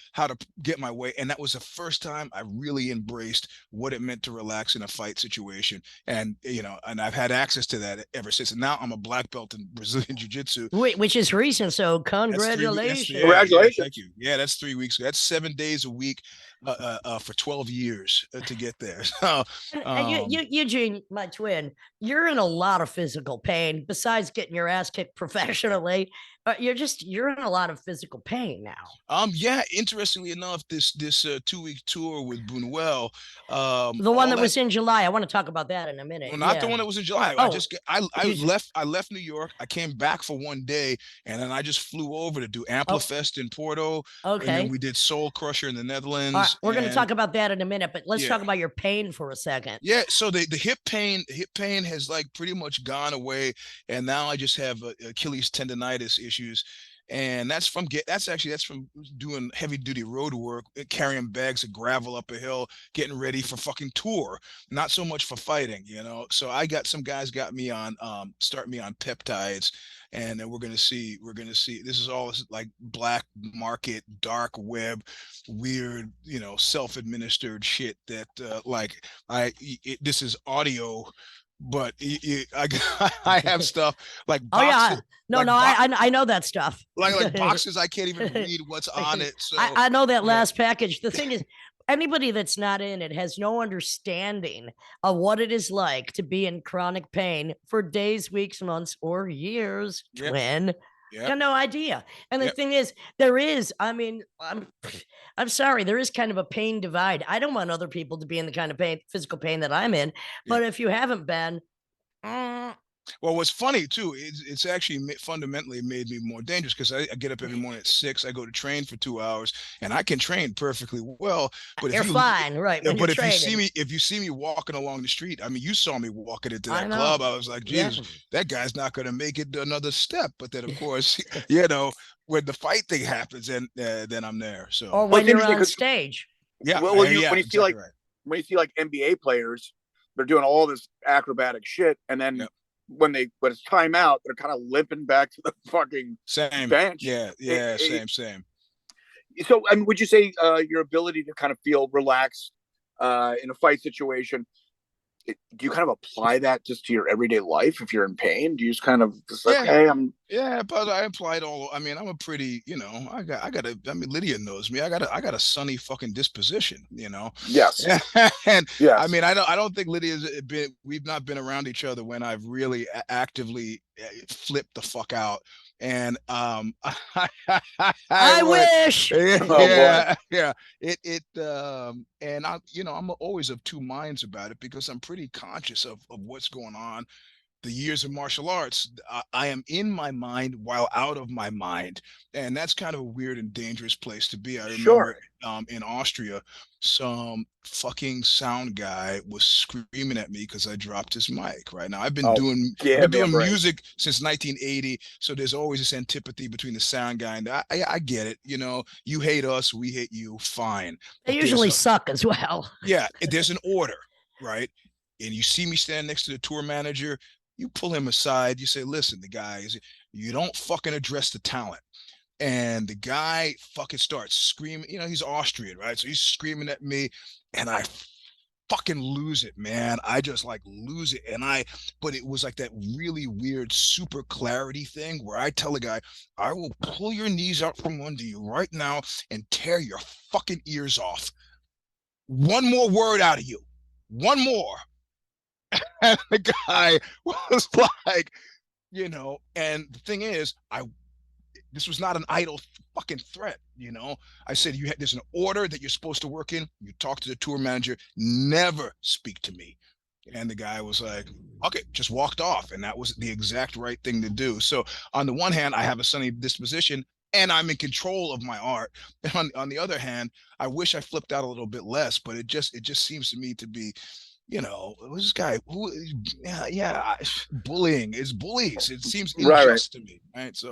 get my way. And that was the first time I really embraced what it meant to relax in a fight situation. And and I've had access to that ever since. And now I'm a black belt in Brazilian Jiu-Jitsu. Which is recent. So That's 3 weeks. congratulations. Yeah, thank you. Yeah, that's 3 weeks. That's 7 days a week for 12 years to get there. So, And Eugene, my twin, you're in a lot of physical pain. Besides getting your ass kicked professionally, you're in a lot of physical pain now. Yeah. Interestingly enough, this 2 week tour with Buñuel, The one that was in July. I want to talk about that in a minute. well, not the one that was in July. Oh, I left New York. I came back for one day, and then I just flew over to do Amplifest in Porto. And Okay. then we did Soul Crusher in the All right, Netherlands. we're going to talk about that in a minute, but let's Yeah. talk about your pain for a second. Yeah, so the hip pain has like pretty much gone away, and now I just have Achilles tendonitis issues, and that's from doing heavy duty road work, carrying bags of gravel up a hill, getting ready for fucking tour, not so much for fighting, So I got some guys got me on start me on peptides, and then we're gonna see this is all like black market, dark web, weird, self-administered shit that like this is audio, but I have stuff like boxes. I know that stuff. Like boxes I can't even read what's on it. So I know that last package. The thing is, anybody that's not in it has no understanding of what it is like to be in chronic pain for days, weeks, months, or years. Yep. Twin. Yep. Got no idea. And the Yep. thing is, I'm sorry, there is kind of a pain divide. I don't want other people to be in the kind of physical pain that I'm in. But if you haven't been, well, what's funny too, it's actually fundamentally made me more dangerous because I get up every morning at 6. I go to train for 2 hours, and I can train perfectly well. But you're fine, right? But if you see me walking along the street, I mean, you saw me walking into that club. I was like, Jesus, that guy's not going to make it another step. But then, of course, when the fight thing happens, and then I'm there. So, or when you're on stage, when you see like NBA players, they're doing all this acrobatic shit, and then when it's time out, they're kind of limping back to the fucking bench. Same. So, I mean, would you say your ability to kind of feel relaxed in a fight situation, do you kind of apply that just to your everyday life? If you're in pain, do you just kind of but I applied I mean, I'm a pretty, I mean, Lydia knows me. I got a sunny fucking disposition, Yes. And I mean, I don't think we've not been around each other when I've really actively flipped the fuck out. And I wish. And I'm always of two minds about it because I'm pretty conscious of what's going on. The years of martial arts, I am in my mind while out of my mind, and that's kind of a weird and dangerous place to be. I remember in Austria, some fucking sound guy was screaming at me because I dropped his mic. Right now, I've been doing music since 1980, so there's always this antipathy between the sound guy and I get it. You hate us, we hate you. Fine. They usually suck as well. Yeah, there's an order, right? And you see me stand next to the tour manager. You pull him aside. You say, listen, the guy you don't fucking address the talent. And the guy fucking starts screaming. He's Austrian, right? So he's screaming at me, and I fucking lose it, man. I just like lose it. But it was like that really weird super clarity thing where I tell a guy, I will pull your knees out from under you right now and tear your fucking ears off. One more word out of you. One more. And the guy was like, and the thing is, this was not an idle fucking threat. I said, there's an order that you're supposed to work in. You talk to the tour manager, never speak to me. And the guy was like, okay, just walked off. And that was the exact right thing to do. So on the one hand, I have a sunny disposition and I'm in control of my art. And on the other hand, I wish I flipped out a little bit less, but it just seems to me to be, this guy bullying is bullies. It seems unjust to me, right? So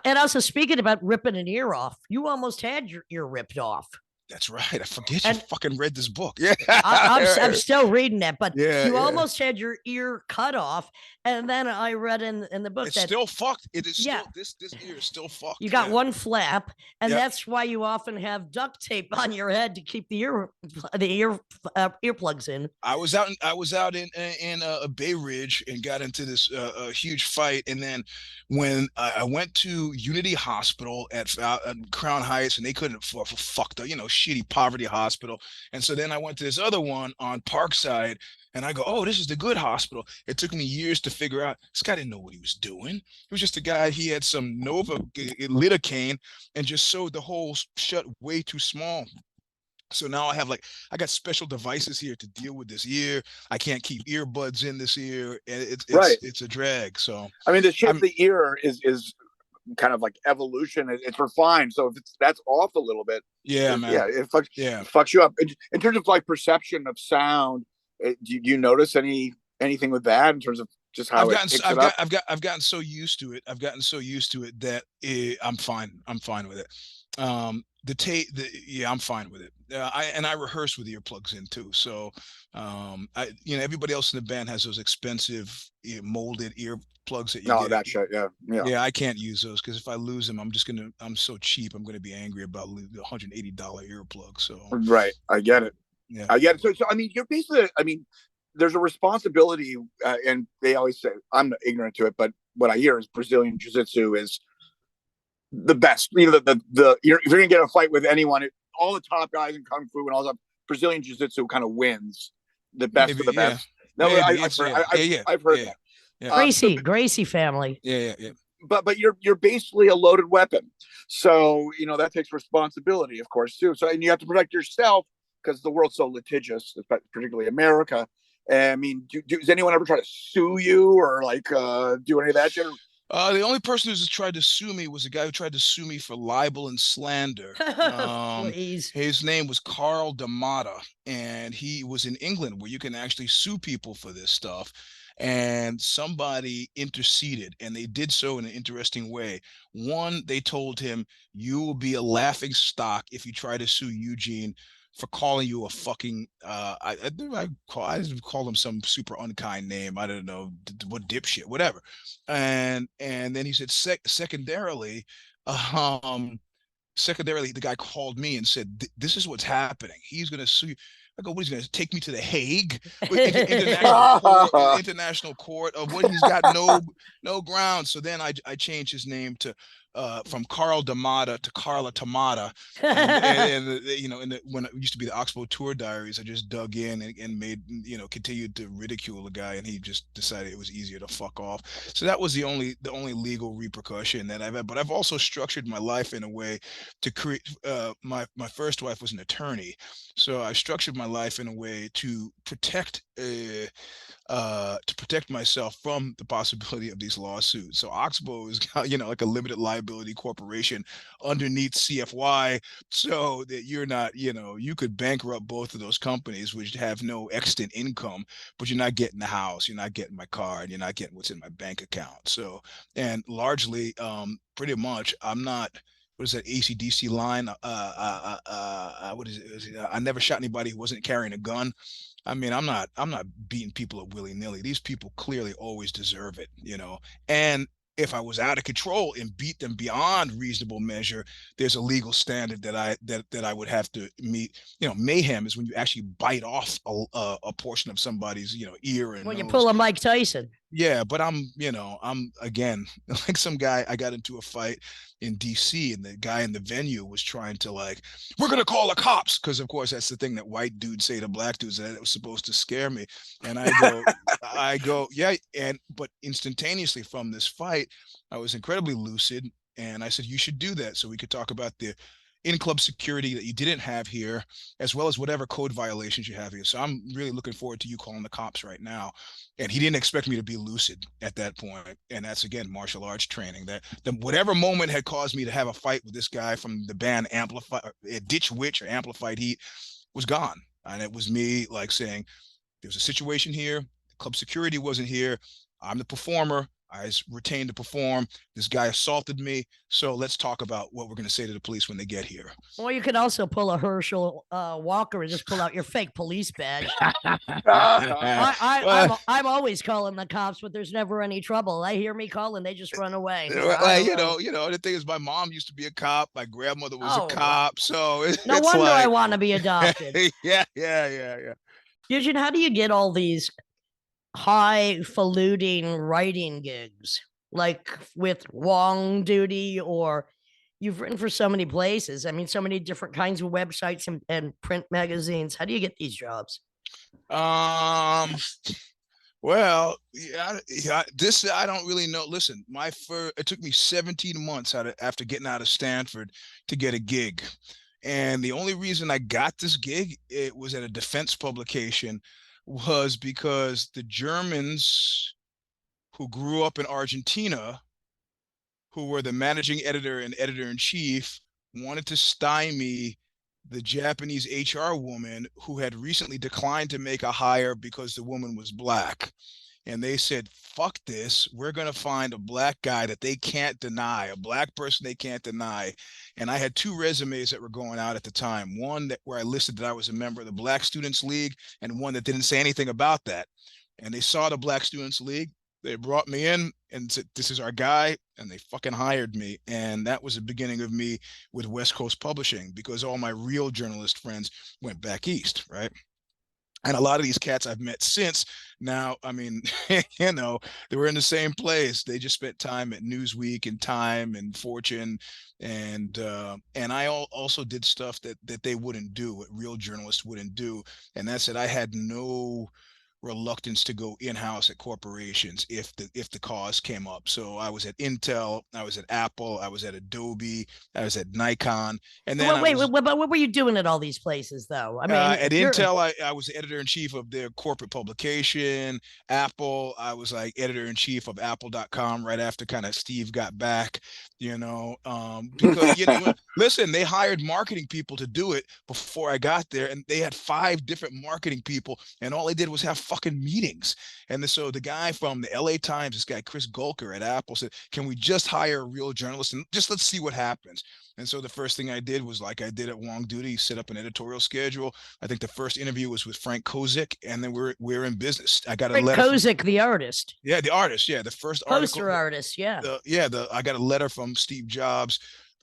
and also speaking about ripping an ear off, you almost had your ear ripped off. That's right. I forget you And fucking read this book. Yeah. I'm still reading it, but Yeah, you yeah. almost had your ear cut off. And then I read in the book It's that, still fucked. It is yeah, still this ear is still you fucked. got Yeah. one flap, and Yeah. that's why you often have duct tape on your head to keep the earplugs in. I was out in Bay Ridge and got into this a huge fight, and then when I went to Unity Hospital at Crown Heights, and they couldn't fucked up, shitty poverty hospital, and so then I went to this other one on Parkside, and I go, oh, this is the good hospital. It took me years to figure out this guy didn't know what he was doing. He was just a guy. He had some Nova lidocaine and just sewed the holes shut way too small. So now I got special devices here to deal with this ear. I can't keep earbuds in this ear, and it's Right. it's it's a drag. So I mean, the shape of I'm the ear is kind of like evolution. It's refined. So if that's off a little bit, yeah, man. it Yeah. fucks you up. In terms of like perception of sound, do you notice anything with that in terms of just how I've it gotten picks I've it up? got I've gotten so used to it. I've gotten so used to it that I'm fine. I'm fine with it. Yeah, I'm fine with it. I rehearse with earplugs in too. So everybody else in the band has those expensive molded earplugs that you No, get. that shit. Yeah, yeah. Yeah, I can't use those because if I lose them, I'm so cheap. I'm gonna be angry about the $180 earplug. So Right. I get it. yeah, I get it. So I mean, you're basically. I mean, there's a responsibility, and they always say I'm ignorant to it, but what I hear is Brazilian Jiu-Jitsu is the best. If you're gonna get a fight with anyone, all the top guys in kung fu and all that, Brazilian Jiu-Jitsu kind of wins. The best maybe of the yeah, best. No, maybe it's yeah, yeah, yeah, I've heard yeah, that. yeah, So, Gracie family. yeah, yeah, yeah. but you're basically a loaded weapon. So that takes responsibility, of course, too. So and you have to protect yourself because the world's so litigious, particularly America. I mean, does anyone ever try to sue you or like do any of that shit? The only person who's tried to sue me was a guy who tried to sue me for libel and slander. Please. His name was Carl D'Amata, and he was in England where you can actually sue people for this stuff. And somebody interceded, and they did so in an interesting way. One, they told him, "You will be a laughing stock if you try to sue Eugene for calling you a fucking I call him some super unkind name. I don't know what dipshit, whatever." And then he said secondarily, um, secondarily, the guy called me and said, "This is what's happening. He's going to sue you." I go, "What, he's going to take me to the Hague, international court of what he's got no ground." So then I changed his name to from Carl D'Amata to Carla Tamata, and when it used to be the Oxbow Tour Diaries, I just dug in and made continued to ridicule the guy, and he just decided it was easier to fuck off. So that was the only legal repercussion that I've had. But I've also structured my life in a way to create. My first wife was an attorney, so I structured my life in a way to protect myself from the possibility of these lawsuits. So Oxbow is, like a limited liability corporation underneath CFY, so that you're not, you could bankrupt both of those companies, which have no extant income, but you're not getting the house, you're not getting my car, and you're not getting what's in my bank account. So, and largely, pretty much, I'm not. What is that ACDC line? What is it? I never shot anybody who wasn't carrying a gun. I mean, I'm not beating people up willy-nilly. These people clearly always deserve it. And if I was out of control and beat them beyond reasonable measure, there's a legal standard that I would have to meet. Mayhem is when you actually bite off a portion of somebody's ear and When you nose. pull a Mike Tyson. Yeah, but I'm again like some guy. I got into a fight in DC, and the guy in the venue was trying to like, "We're gonna call the cops," because of course that's the thing that white dudes say to black dudes, and it was supposed to scare me. And I go, yeah, but instantaneously from this fight, I was incredibly lucid, and I said, "You should do that so we could talk about the in-club security that you didn't have here, as well as whatever code violations you have here." So I'm really looking forward to you calling the cops right now. And he didn't expect me to be lucid at that point. And that's again martial arts training. That whatever moment had caused me to have a fight with this guy from the band Ditch Witch or Amplified Heat was gone. And it was me like saying, there's a situation here, club security wasn't here. I'm the performer. I retained to perform. This guy assaulted me. So let's talk about what we're going to say to the police when they get here. Or you could also pull a Herschel Walker and just pull out your fake police badge. Well, I'm always calling the cops, but there's never any trouble. They hear me calling, they just run away. So I well, don't know. the thing is, my mom used to be a cop. My grandmother was a Oh, cop. So no it's wonder I like, want to be adopted. yeah. Eugene, how do you get all these highfalutin writing gigs, like with Wong Duty, or you've written for so many places? I mean, so many different kinds of websites and print magazines. How do you get these jobs? Um, well, yeah, this I don't really know. Listen, it took me 17 months after getting out of Stanford to get a gig. And the only reason I got this gig, it was at a defense publication, was because the Germans who grew up in Argentina, who were the managing editor and editor-in-chief, wanted to stymie the Japanese HR woman who had recently declined to make a hire because the woman was black. And they said, fuck this. We're going to find a black guy that they can't deny, a black person they can't deny. And I had two resumes that were going out at the time. One that where I listed that I was a member of the Black Students League, and one that didn't say anything about that. And they saw the Black Students League. They brought me in and said, this is our guy. And they fucking hired me. And that was the beginning of me with West Coast Publishing, because all my real journalist friends went back east, right? And a lot of these cats I've met since now, I mean, they were in the same place. They just spent time at Newsweek and Time and Fortune. And I also did stuff that they wouldn't do, what real journalists wouldn't do. And that's that I had no reluctance to go in-house at corporations if the cause came up. So I was at Intel, I was at Apple, I was at Adobe, I was at Nikon, and then But what were you doing at all these places, though? I mean, at Intel, I was editor in chief of their corporate publication. Apple, I was like editor in chief of Apple.com right after kind of Steve got back, because listen, they hired marketing people to do it before I got there, and they had 5 different marketing people, and all they did was have fucking meetings. And so the guy from the LA Times, this guy Chris Golker at Apple, said, "Can we just hire a real journalist and just let's see what happens?" And so the first thing I did was, like I did at Wong Duty, set up an editorial schedule. I think the first interview was with Frank Kozik, and then we're in business. I got a letter Kozik, the artist. Yeah, the artist. Yeah, the first poster article, artist. Yeah. I got a letter from Steve Jobs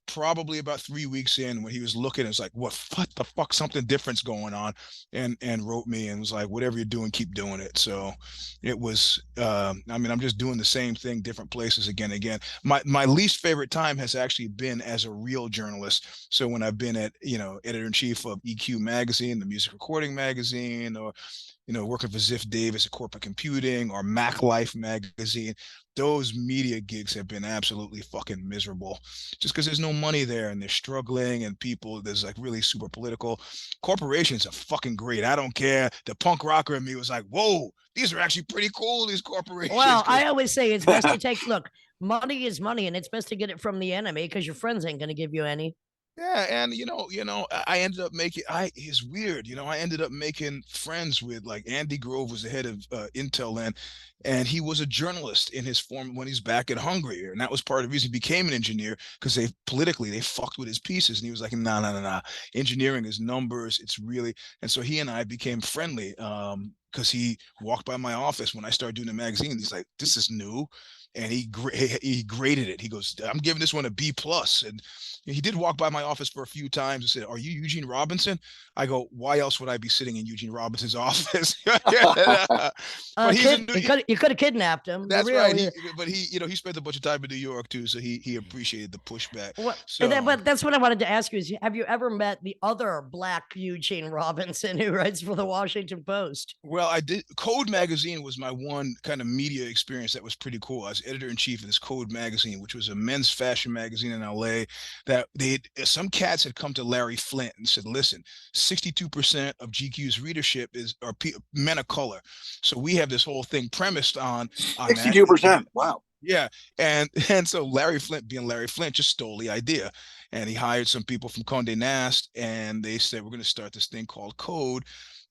probably about 3 weeks in, when he was looking, it's like, what the fuck, something different's going on, and wrote me and was like, whatever you're doing, keep doing it. So it was I mean, I'm just doing the same thing, different places again and again. My least favorite time has actually been as a real journalist. So when I've been at, editor-in-chief of EQ magazine, the music recording magazine, or working for Ziff Davis at corporate computing, or Mac Life magazine, those media gigs have been absolutely fucking miserable, just because there's no money there and they're struggling, and there's like really super political. Corporations are fucking great. I don't care. The punk rocker in me was like, whoa, these are actually pretty cool, these corporations. Well, I always say it's best to take, look, money is money, and it's best to get it from the enemy, because your friends ain't going to give you any. Yeah, and I ended up it's weird, I ended up making friends with, like, Andy Grove was the head of Intel, and he was a journalist in his form when he's back in Hungary, and that was part of the reason he became an engineer, because they fucked with his pieces, and he was like, no, engineering is numbers, it's really. And so he and I became friendly, because he walked by my office when I started doing the magazine. He's like, this is new. And he graded it. He goes, I'm giving this one a B plus. And he did walk by my office for a few times and said, are you Eugene Robinson? I go, why else would I be sitting in Eugene Robinson's office? But you could have kidnapped him. That's right. But he spent a bunch of time in New York too, so he appreciated the pushback. But that's what I wanted to ask you: is have you ever met the other Black Eugene Robinson who writes for the Washington Post? Well, I did. Code magazine was my one kind of media experience that was pretty cool. I was editor in chief of this Code magazine, which was a men's fashion magazine in LA. That some cats had come to Larry Flint and said, "Listen, 62% of GQ's readership are men of color, so we have this whole thing premised on 62%. Wow." Yeah, and so Larry Flint, being Larry Flint, just stole the idea, and he hired some people from Condé Nast, and they said, we're going to start this thing called Code.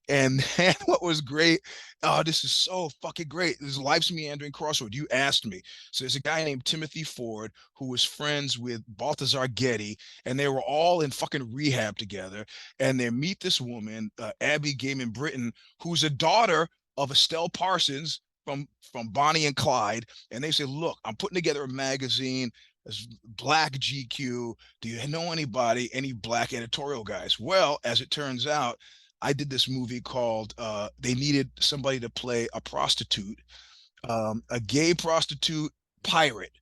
And then what was great, oh, this is so fucking great. This is Life's Meandering Crossroad. You asked me. So there's a guy named Timothy Ford who was friends with Balthazar Getty, and they were all in fucking rehab together. And they meet this woman, Abby Gaiman Britton, who's a daughter of Estelle Parsons from Bonnie and Clyde. And they say, look, I'm putting together a magazine. As Black GQ. Do you know anybody, any black editorial guys? Well, as it turns out, I did this movie called they needed somebody to play a prostitute, a gay prostitute pirate.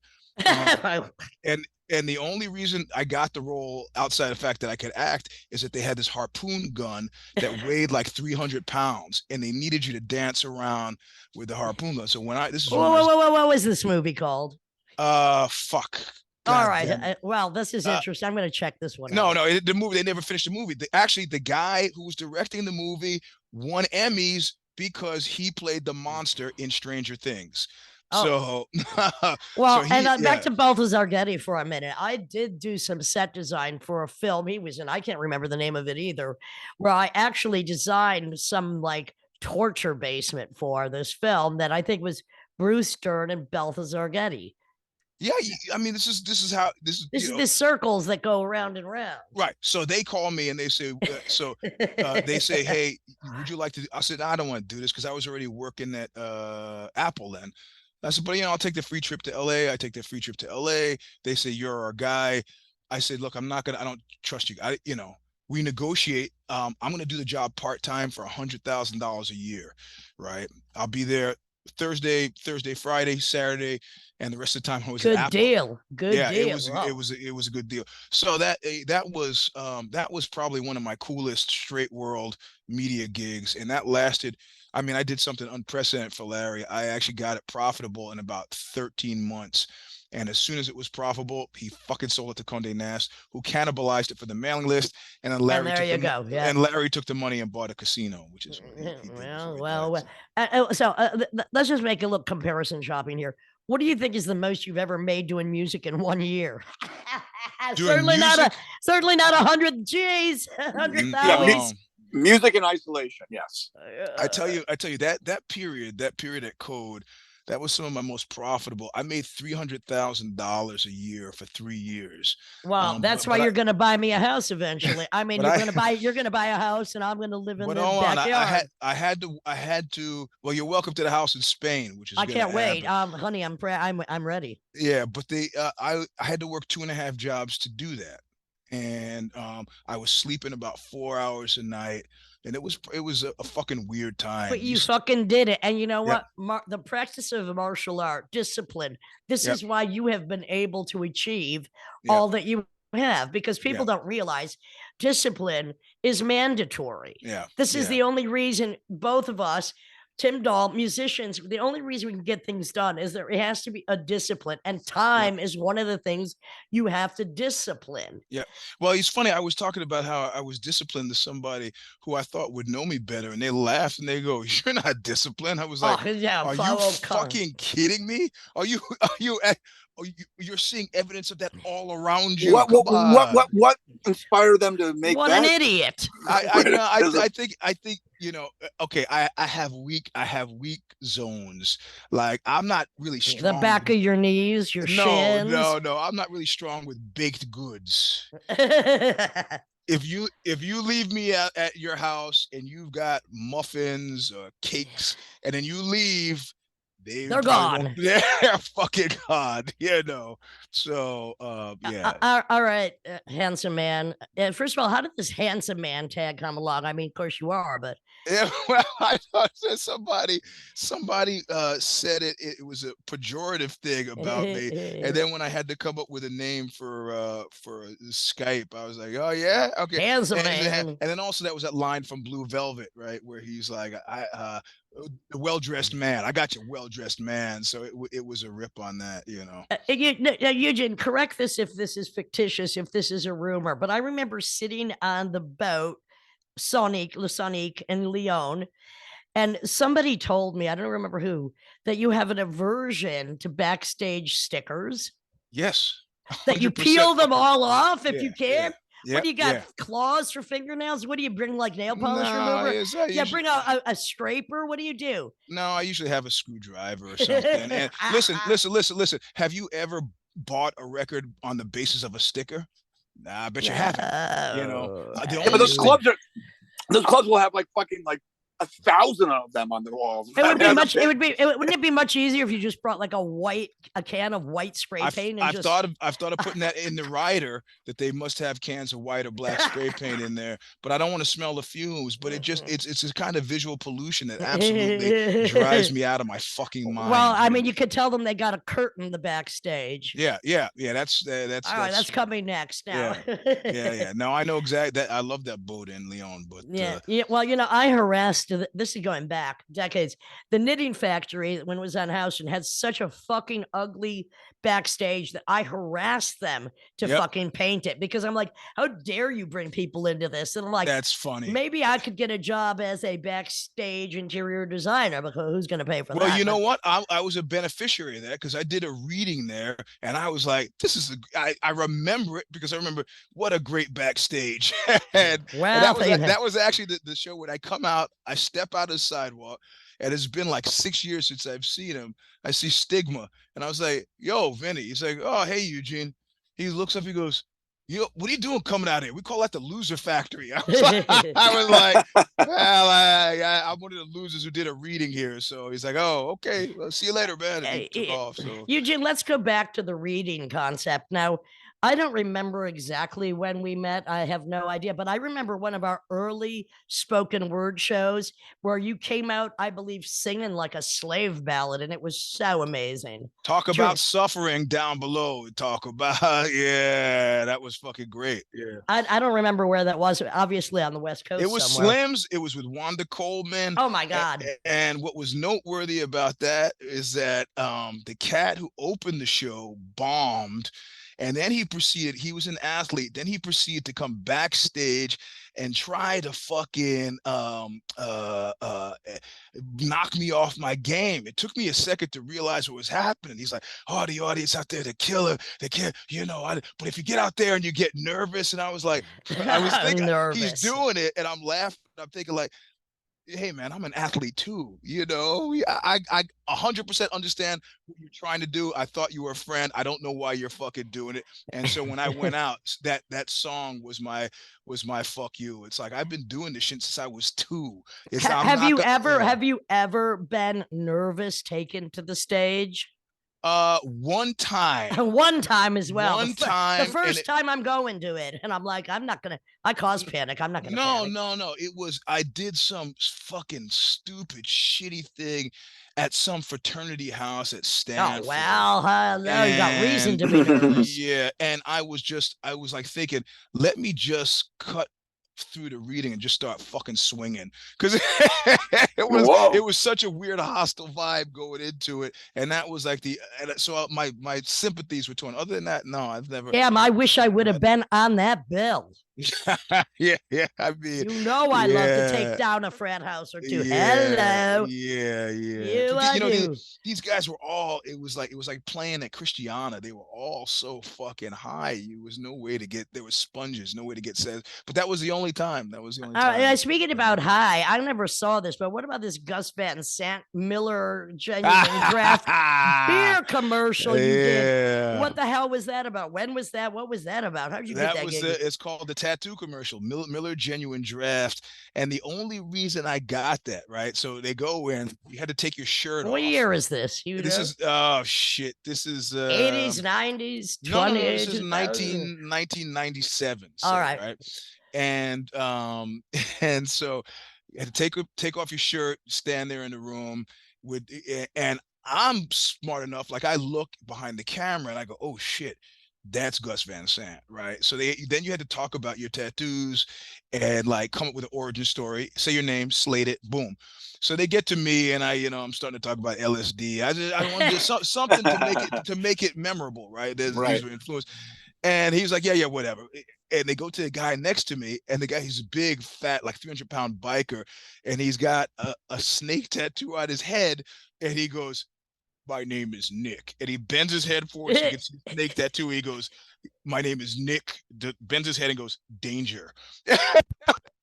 And the only reason I got the role outside the fact that I could act is that they had this harpoon gun that weighed like 300 pounds and they needed you to dance around with the harpoon gun. So when this is what was this movie called? Fuck. All right. Well, this is interesting. I'm going to check this one No, out. no, the movie, they never finished the movie. Actually, the guy who was directing the movie won Emmys because he played the monster in Stranger Things. Oh. So, well, and back to Balthazar Getty for a minute. I did do some set design for a film he was in. I can't remember the name of it either, where I actually designed some like torture basement for this film that I think was Bruce Dern and Balthazar Getty. Yeah, I mean, this is how this is the circles that go around and round. Right. So they call me and they say, they say, hey, would you like to? I said, I don't want to do this because I was already working at Apple then. I said, but I'll take the free trip to LA. I take the free trip to LA. They say, you're our guy. I said, look, I don't trust you. We negotiate. I'm going to do the job part-time for $100,000 a year. Right. I'll be there Thursday, Friday, Saturday, and the rest of the time I was good at Apple. Deal. Good yeah, deal. It was a good deal. So that was probably one of my coolest straight world media gigs, and that lasted. I mean, I did something unprecedented for Larry. I actually got it profitable in about 13 months. And as soon as it was profitable, he fucking sold it to Condé Nast, who cannibalized it for the mailing list. And then Larry and Larry took the money and bought a casino, which is what he did. So let's just make a little comparison shopping here. What do you think is the most you've ever made doing music in 1 year? certainly not 100 G's, 100,000. Music in isolation, yes. I tell you that period at Code, that was some of my most profitable. I made $300,000 a year for 3 years. Wow, that's why you're going to buy me a house eventually. I mean, you're going to buy a house, and I'm going to live in the backyard. I had to. Well, you're welcome to the house in Spain, which is. I can't wait, honey. I'm ready. Yeah, but I had to work 2.5 jobs to do that, and I was sleeping about 4 hours a night. And it was a fucking weird time. But you fucking did it. And you know what? The practice of martial art, discipline, this is why you have been able to achieve all that you have, because people don't realize discipline is mandatory. Yeah. This is the only reason both of us, Tim Dahl, musicians, the only reason we can get things done is that it has to be a discipline, and time is one of the things you have to discipline. Yeah. Well, it's funny. I was talking about how I was disciplined to somebody who I thought would know me better, and they laughed and they go, "You're not disciplined." I was like, "Are you fucking kidding me? You're seeing evidence of that all around you." What inspired them to make what that? An idiot. I think okay, I have weak zones. Like, I'm not really strong. The back of your knees, your shins. No, I'm not really strong with baked goods. If you leave me at your house and you've got muffins or cakes and then you leave, they're gone. They're fucking gone, So, yeah. All right, handsome man. First of all, how did this handsome man tag come along? I mean, of course you are, but yeah, well, I thought that somebody said it was a pejorative thing about me, and then when I had to come up with a name for Skype, I was like, oh yeah, okay, handsome man. And then also that was that line from Blue Velvet, right, where he's like, the well-dressed man. I got you, well-dressed man. So it was a rip on that, Eugene, correct this if this is fictitious, if this is a rumor, but I remember sitting on the boat, Le Sonic in Lyon, and somebody told me, I don't remember who, that you have an aversion to backstage stickers. Yes. 100%. That you peel them all off if you can. What Yeah, do you got? yeah. Claws for fingernails? What do you bring? Like nail polish No, remover? it's I Yeah, usually bring a scraper. What do you do? no, I usually have a screwdriver or something. And listen. Have you ever bought a record on the basis of a sticker? Nah, I bet you haven't. You know, No. the Yeah, but only thing. those clubs will have like fucking like 1,000 of them on the walls. It would be much. It would be. Wouldn't it be much easier if you just brought like a can of white spray paint and just? I've thought of putting that in the rider, that they must have cans of white or black spray paint in there, but I don't want to smell the fumes. But it's a kind of visual pollution that absolutely drives me out of my fucking Well, mind. I mean, you could tell them they got a curtain the backstage. Yeah. That's All right, that's coming next now. yeah. No, I know exactly that. I love that boat in Leon, but Yeah. Well, I harassed. This is going back decades. The Knitting Factory, when it was on Houston, had such a fucking ugly backstage that I harassed them to Yep, fucking paint it because I'm like, how dare you bring people into this? And I'm like, that's funny. maybe I could get a job as a backstage interior designer, because who's going to pay for Well, that? you know what? I was a beneficiary of that because I did a reading there, and I was like, "This is I remember it because I remember what a great backstage." and Well, that was actually the show when I come out, I step out of the sidewalk, and it's been like 6 years since I've seen him. I see Stigma, and I was like, "Yo, Vinny." He's like, "Oh, hey, Eugene." He looks up, he goes, "Yo, what are you doing coming out here? We call that the loser factory." I was like, well, I'm one of the losers who did a reading here. So he's like, "Oh, okay, well, see you later, man." And he took off. So Eugene, let's go back to the reading concept. Now, I don't remember exactly when we met. I have no idea, but I remember one of our early spoken word shows where you came out, I believe, singing like a slave ballad, and it was so amazing. talk about suffering down below. Talk about yeah, that was fucking great. Yeah. I don't remember where that was. Obviously on the West Coast. It was somewhere. Slim's. It was with Wanda Coleman. Oh my God. And what was noteworthy about that is that the cat who opened the show bombed. And then he was an athlete. Then he proceeded to come backstage and try to fucking knock me off my game. It took me a second to realize what was happening. He's like, "Oh, the audience out there, the killer, they can't, but if you get out there and you get nervous," and I was like, I was thinking, he's doing it, and I'm laughing. I'm thinking like, hey man, I'm an athlete too. I 100% understand what you're trying to do. I thought you were a friend. I don't know why you're fucking doing it. And so when I went out, that song was my fuck you. It's like, I've been doing this shit since I was 2. Have you ever been nervous taken to the stage? One time. One time as well. One time. The first time I'm going to it, and I'm like, I cause panic. I'm not gonna. No. I did some fucking stupid, shitty thing at some fraternity house at Stanford. Oh well, no, you got reason to be nervous. Yeah, and I was like thinking, let me just cut through the reading and just start fucking swinging, because it was such a weird hostile vibe going into it, and that was like so my sympathies were torn. Other than that, no, I've never. Damn, I wish I would have been on that bill. yeah. I mean, I love to take down a frat house or two. Hello. Yeah. These guys were all. It was like playing at Christiana. They were all so fuking high. There was no way to get. There was sponges, no way to get said. But that was the only time. Speaking about high, I never saw this, but what about this Gus Van Sant Miller Genuine Draft beer commercial you did? What the hell was that about? When was that? What was that about? How did you get that gig? It's called the tattoo commercial, Miller Genuine Draft. And the only reason I got that, right? So they go in, you had to take your shirt off. What year is this? This is 80s, 90s, 20s. No, this is 1997. All right. And and so you had to take off your shirt, stand there in the room and I'm smart enough, like I look behind the camera and I go, oh shit, that's Gus Van Sant, right? So then you had to talk about your tattoos and like come up with an origin story, say your name, slate it, boom. So they get to me and I'm starting to talk about LSD. I want to do something to make it memorable, right? These were influenced. And he's like, yeah, whatever. And they go to the guy next to me, and the guy, he's a big, fat, like 300-pound biker, and he's got a snake tattoo on his head, and he goes, my name is Nick. And he bends his head forward so you can see the snake tattoo. He goes, my name is Nick. Bends his head and goes, danger.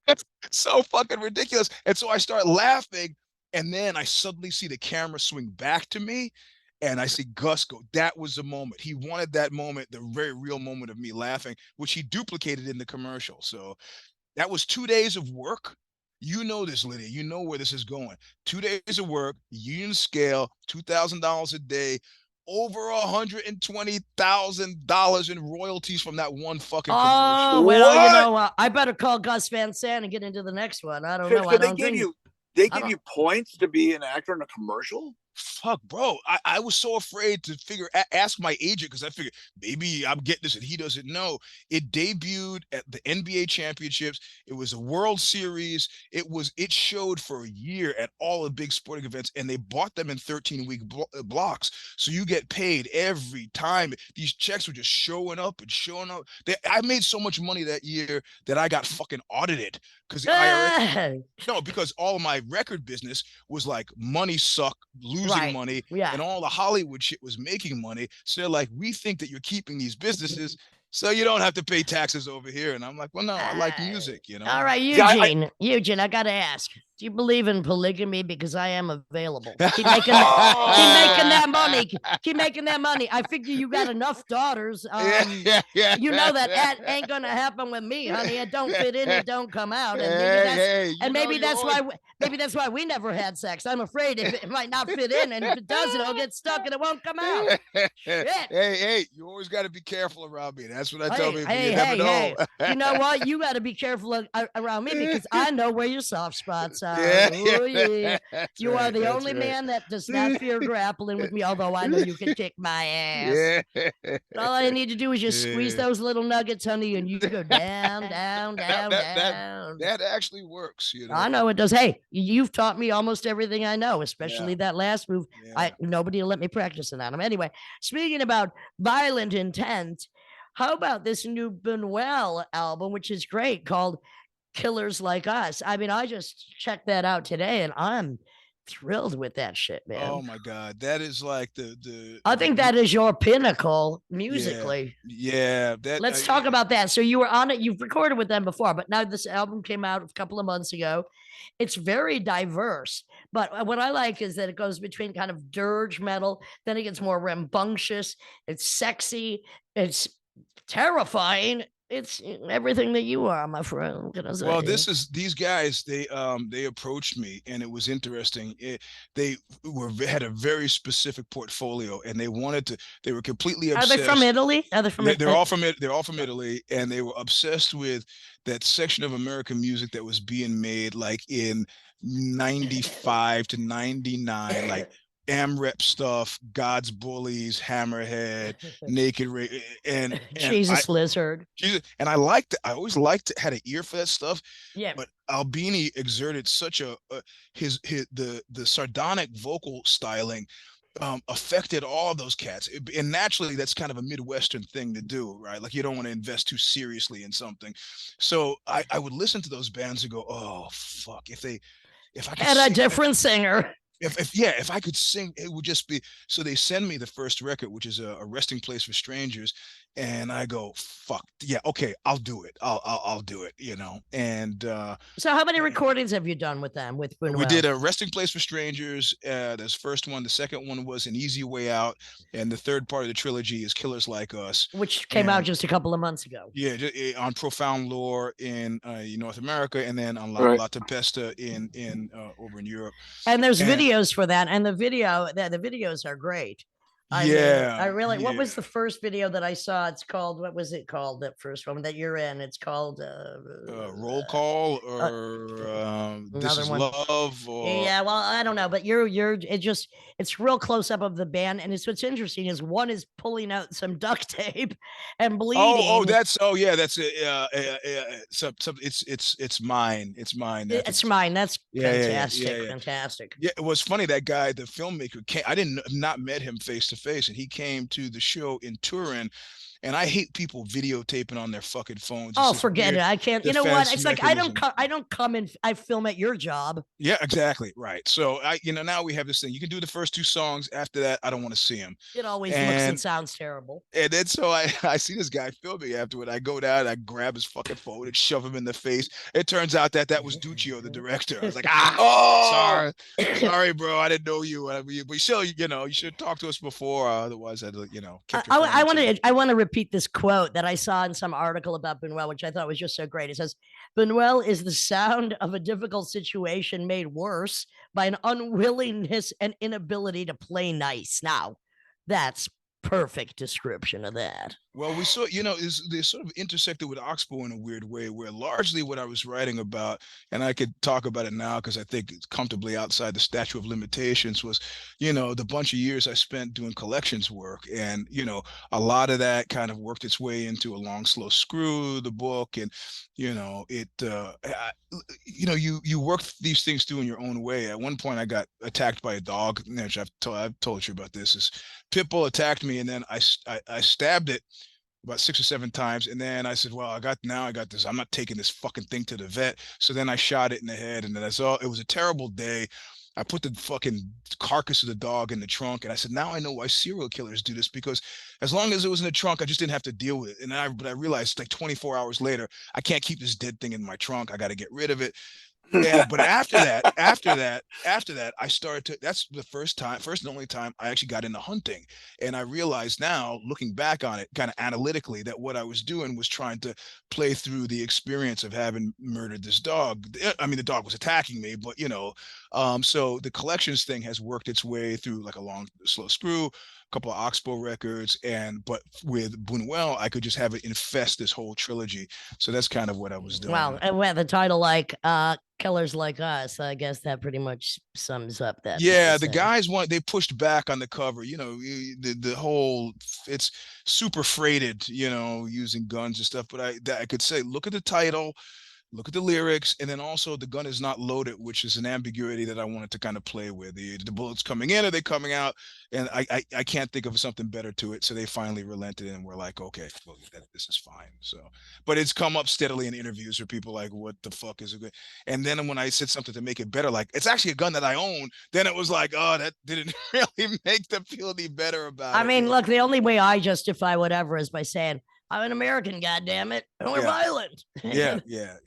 It's so fucking ridiculous. And so I start laughing, and then I suddenly see the camera swing back to me, and I see Gus go. That was the moment. He wanted that moment, the very real moment of me laughing, which he duplicated in the commercial. So that was 2 days of work. You know this, Lydia. You know where this is going. 2 days of work, union scale, $2,000 a day, over $120,000 in royalties from that one fucking commercial. Oh, well, you What? know, I better call Gus Van Sant and get into the next one. I don't know. So I they don't give think. you points to be an actor in a commercial? Fuck, bro. I was so afraid to ask my agent, because I figured maybe I'm getting this and he doesn't know. It debuted at the NBA championships. It was a World Series. It showed for a year at all the big sporting events, and they bought them in 13-week blocks. So you get paid every time. These checks were just showing up and showing up. I made so much money that year that I got fucking audited because the IRS. No, because all of my record business was like money suck, losing Right. money, Yeah. and all the Hollywood shit was making money. So they're like, we think that you're keeping these businesses so you don't have to pay taxes over here. And I'm like, well, no, I like music, you know. All right, Yeah, Eugene, I gotta ask. Do you believe in polygamy? Because I am available. Keep making that money. Keep making that money. I figure you got enough daughters. Yeah. You know that ain't gonna happen with me, honey. It don't fit in, it don't come out, and maybe that's why we never had sex. I'm afraid it might not fit in, and if it does, it'll get stuck and it won't come out. Shit. Hey, you always got to be careful around me. That's what I tell people. Hey, you never know. You know what? You got to be careful around me because I know where your soft spots are. Ooh, yeah. You are the only man that does not fear grappling with me, although I know you can kick my ass. Yeah. All I need to do is just squeeze those little nuggets, honey, and you go down, down, down, down. That actually works, you know. I know it does. Hey, you've taught me almost everything I know, especially that last move. Yeah. Nobody will let me practice it on him. Anyway, speaking about violent intent, how about this new Buñuel album, which is great, called Killers Like Us? I mean, I just checked that out today, and I'm thrilled with that shit, man. Oh my God, that is like the. I think that is your pinnacle musically. Yeah. Let's talk about that. So you were on it. You've recorded with them before, but now this album came out a couple of months ago. It's very diverse, but what I like is that it goes between kind of dirge metal, then it gets more rambunctious. It's sexy. It's terrifying. It's everything that you are, my friend. Well, these guys. They approached me, and it was interesting. They had a very specific portfolio, and they wanted to. They were completely obsessed. Are they from Italy? Are they from? They're all from it. They're all from Italy, and they were obsessed with that section of American music that was being made, like in 95 to 99, like AMREP stuff, God's Bullies, Hammerhead, Naked and Jesus Lizard. And I liked it. I always liked it, had an ear for that stuff. Yeah. But Albini exerted such the sardonic vocal styling affected all of those cats. And naturally, that's kind of a Midwestern thing to do, right? Like you don't want to invest too seriously in something. So I would listen to those bands and go, oh fuck, if I could had a different singer. If I could sing, it would just be. So they send me the first record, which is a resting place for strangers, and I go, fuck yeah, okay, I'll do it. I'll do it, you know. And so how many recordings have you done with them with Buñuel? We did a resting place for strangers. This first one, the second one was An Easy Way Out, and the third part of the trilogy is Killers Like Us, which came out just a couple of months ago. Yeah, on Profound Lore in North America, and then on La Tempesta in over in Europe. And there's videos for that, and the videos are great. I really. What was the first video that I saw? It's called. What was it called? That first one that you're in. It's called Roll Call or This Is one. Love. Or... Yeah, well, I don't know, but it's real close up of the band, and what's interesting is one is pulling out some duct tape and bleeding. That's it's mine. It's mine. It's mine. That's fantastic. Fantastic. Yeah, it was funny. That guy, the filmmaker, I not met him face to face, and he came to the show in Turin, And I hate people videotaping on their fucking phones. It's Oh, this forget it. weird I can't. You know what? defense It's like I don't mechanism. come. I don't come and I film at your job. Yeah, exactly. Right. So now we have this thing. You can do the first two songs. After that, I don't want to see them. It always looks and And sounds terrible. and then so I see this guy filming afterward. I go down, I grab his fucking phone and shove him in the face. It turns out that was Duccio, the director. I was like, Oh, sorry, bro. I didn't know you. But still, you should talk to us before. Otherwise, I'd kept your phone. I want to repeat this quote that I saw in some article about Buñuel, which I thought was just so great. It says, "Buñuel is the sound of a difficult situation made worse by an unwillingness and inability to play nice." Now, that's perfect description of that. Well, we saw, they sort of intersected with Oxbow in a weird way, where largely what I was writing about, and I could talk about it now because I think it's comfortably outside the statute of limitations, was, the bunch of years I spent doing collections work. And, a lot of that kind of worked its way into A Long Slow Screw, the book. And, you work these things through in your own way. At one point, I got attacked by a dog, which I've told you about this. This pit bull attacked me, and then I stabbed it about 6 or 7 times. And then I said, well, I got this. I'm not taking this fucking thing to the vet. So then I shot it in the head, and then I saw it was a terrible day. I put the fucking carcass of the dog in the trunk, and I said, now I know why serial killers do this, because as long as it was in the trunk, I just didn't have to deal with it. But I realized like 24 hours later, I can't keep this dead thing in my trunk. I got to get rid of it. But after that, I started to, that's the first and only time I actually got into hunting. And I realized now, looking back on it kind of analytically, that what I was doing was trying to play through the experience of having murdered this dog. I mean, the dog was attacking me, but so the collections thing has worked its way through like A Long Slow Screw, a couple of Oxbow records, but with Buñuel, I could just have it infest this whole trilogy. So that's kind of what I was doing. Well, and the title Killers Like Us, I guess that pretty much sums up that. Yeah, the guys they pushed back on the cover, the whole, it's super freighted, using guns and stuff. But I could say, look at the title, look at the lyrics, and then also the gun is not loaded, which is an ambiguity that I wanted to kind of play with. The bullets coming in, are they coming out? And I can't think of something better to it. So they finally relented, and we're like, okay, well, this is fine. So, but it's come up steadily in interviews where people are like, what the fuck is it? And then when I said something to make it better, like, it's actually a gun that I own, then it was like, oh, that didn't really make them feel any better about it. I mean, look, the only way I justify whatever is by saying, I'm an American, goddammit, and we're violent. Yeah.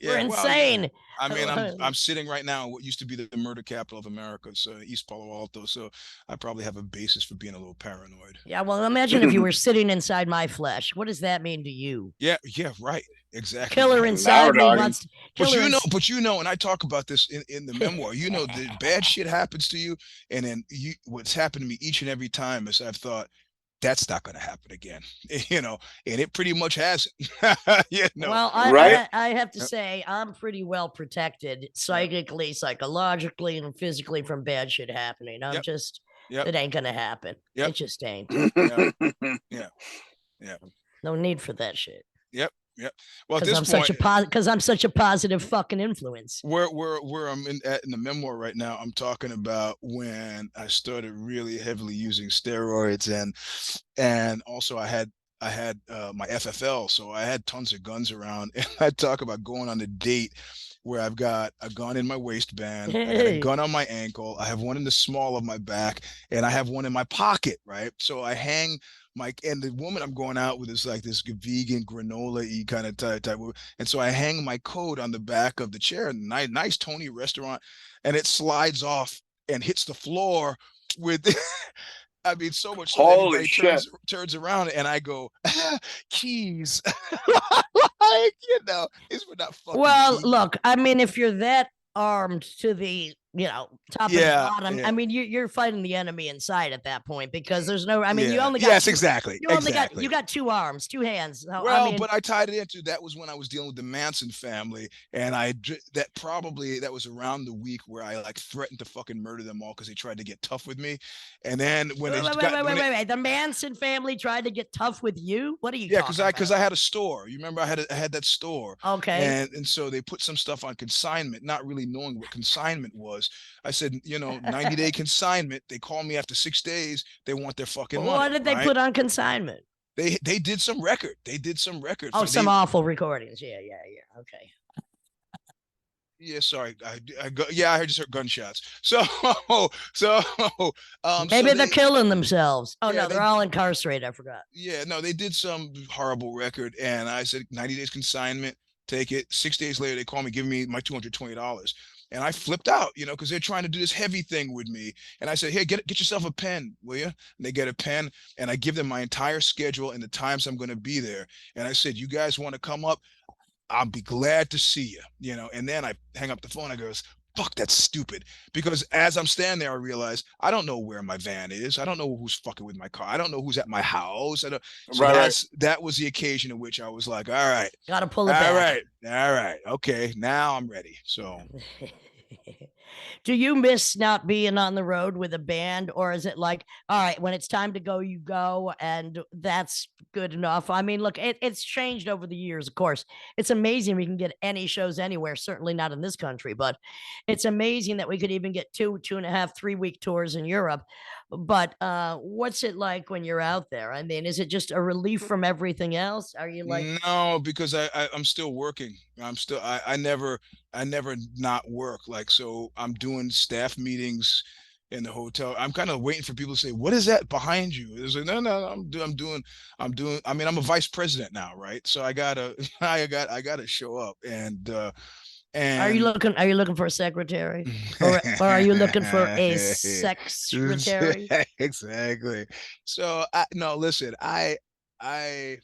We're insane. I mean, I'm sitting right now in what used to be the murder capital of America, so East Palo Alto. So I probably have a basis for being a little paranoid. Yeah, well, imagine if you were sitting inside my flesh. What does that mean to you? Yeah, right. Exactly. Killer inside me wants. But and I talk about this in the memoir. The bad shit happens to you, and then what's happened to me each and every time is I've thought, that's not going to happen again, and it pretty much hasn't. Well, I have to say, I'm pretty well protected psychically, psychologically, and physically from bad shit happening. It ain't going to happen. It just ain't. Yeah. No need for that shit. Yep. Well, at this point, because I'm such a positive fucking influence. Where I'm in the memoir right now, I'm talking about when I started really heavily using steroids, and also I had my FFL, so I had tons of guns around, and I talk about going on a date where I've got a gun in my waistband, I got a gun on my ankle, I have one in the small of my back, and I have one in my pocket, right? So I hang and the woman I'm going out with is like this vegan granola-y kind of type, and so I hang my coat on the back of the chair, nice Tony restaurant, and it slides off and hits the floor with I mean, so much so holy shit turns around, and I go, keys. These were not fucking keys. Look, I mean, if you're that armed to the top and bottom, I mean, you're fighting the enemy inside at that point, because there's no, I mean, you only got you got 2 arms, 2 hands. But I tied it into, that was when I was dealing with the Manson family, and that was around the week where I like threatened to fucking murder them all because they tried to get tough with me. And then when wait, the Manson family tried to get tough with you? What are you talking about? Because I had a store. You remember I had that store. Okay. And so they put some stuff on consignment, not really knowing what consignment was. I said, 90-day consignment. They call me after 6 days. They want their fucking money. What did they put on consignment? They did some record. They did some record Oh, for some they. awful recordings. Yeah, yeah, yeah. Okay. Yeah, sorry. Yeah, I heard just heard gunshots. So so so Maybe they're they killing themselves. Oh yeah, no, they they're all incarcerated. I forgot. yeah, no, they did some horrible record, and I said 90 days consignment, take it. 6 days later, they call me, give me my $220. And I flipped out, because they're trying to do this heavy thing with me. And I said, "Hey, get yourself a pen, will you?" And they get a pen, and I give them my entire schedule and the times I'm going to be there. And I said, "You guys want to come up? I'll be glad to see you." And then I hang up the phone. I goes, "Fuck, that's stupid." Because as I'm standing there, I realize I don't know where my van is. I don't know who's fucking with my car. I don't know who's at my house. I don't. So Right. that was the occasion in which I was like, Got to pull it all back. right, okay, now I'm ready. So Do you miss not being on the road with a band, or is it like, all right, when it's time to go, you go, and that's good enough? I mean, look, it's changed over the years, of course. It's amazing we can get any shows anywhere, certainly not in this country, but it's amazing that we could even get 2.5, 3 week tours in Europe. But what's it like when you're out there? I mean, is it just a relief from everything else? Are you like, no, because I'm still working. I never not work. Like, so I'm doing staff meetings in the hotel. I'm kind of waiting for people to say, "What is that behind you?" It's like, no, I'm doing. I mean, I'm a vice president now, right? So I gotta, I gotta show up, and are you looking for a secretary? Or are you looking for a secretary? exactly. So no, listen, I Ay,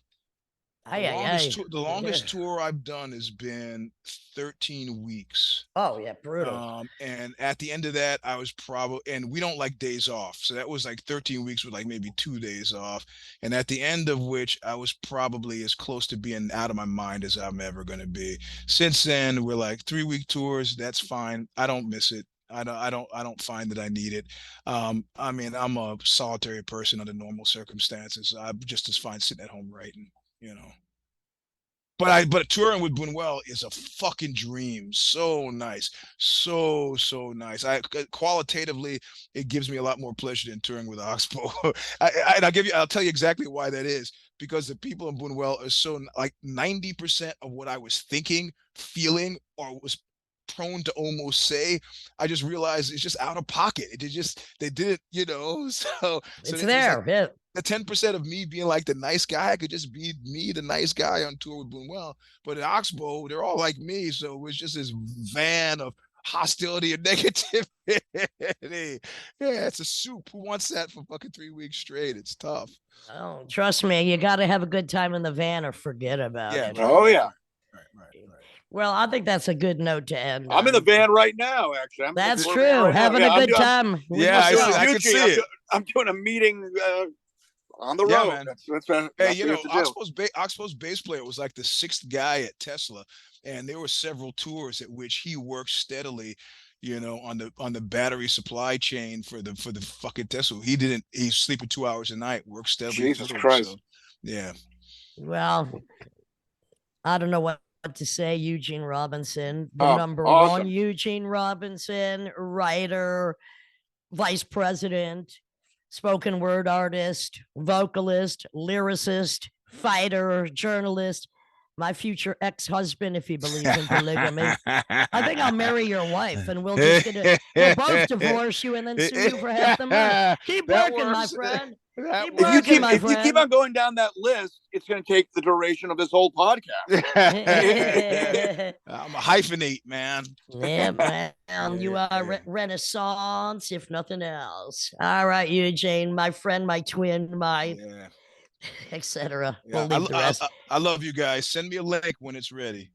ay, ay. the longest tour I've done has been 13 weeks. Oh, yeah, brutal. And at the end of that, I was probably, and we don't like days off. So that was like 13 weeks with like maybe 2 days off. And at the end of which I was probably as close to being out of my mind as I'm ever going to be. Since then, we're like 3 week tours. That's fine. I don't miss it. I don't find that I need it. I mean, I'm a solitary person under normal circumstances. I'm just as fine sitting at home writing, you know. But touring with Buñuel is a fucking dream. So nice. So nice. Qualitatively, it gives me a lot more pleasure than touring with Oxbow. And I'll tell you exactly why that is. Because the people in Buñuel are so, like, 90% of what I was thinking, feeling, or was prone to almost say, I just realized it's just out of pocket. They did it, so It's it's like there. Yeah. the 10% of me being like the nice guy, I could just be me, the nice guy on tour with Boomwell. But at Oxbow, they're all like me. So it's just this van of hostility and negativity. Yeah, it's a soup. Who wants that for fucking 3 weeks straight? It's tough. Oh, trust me, you got to have a good time in the van or forget about Yeah. it. Oh yeah. Right. Well, I think that's a good note to end I'm in the on. van right now. Actually, I'm in the That's tour van true. right now. Having Yeah, a good time with Yeah, I yourself. could Eugene, see it. I'm doing a meeting on the Yeah, road. man. That's Hey, what we have to do. Oxbow's bass player was like the sixth guy at Tesla, and there were several tours at which he worked steadily, on the battery supply chain for the fucking Tesla. He's sleeping 2 hours a night, works steadily Jesus through it. Christ. So, yeah. Well, I don't know what to say. Eugene Robinson, the Oh, number one awesome. Eugene Robinson, writer, vice president, spoken word artist, vocalist, lyricist, fighter, journalist, my future ex-husband if he believes in polygamy. I think I'll marry your wife and we'll both divorce you and then sue you for half the money. Keep That working, my works. friend. That Keep If you working, keep my if you keep friend. on going down that list, it's going to take the duration of this whole podcast. I'm a hyphenate, man. Yeah, man, you are Yeah. Renaissance, if nothing else. All right, Eugene, my friend, my twin, my Yeah. etc. Yeah. We'll leave the rest. I love you guys. Send me a link when it's ready.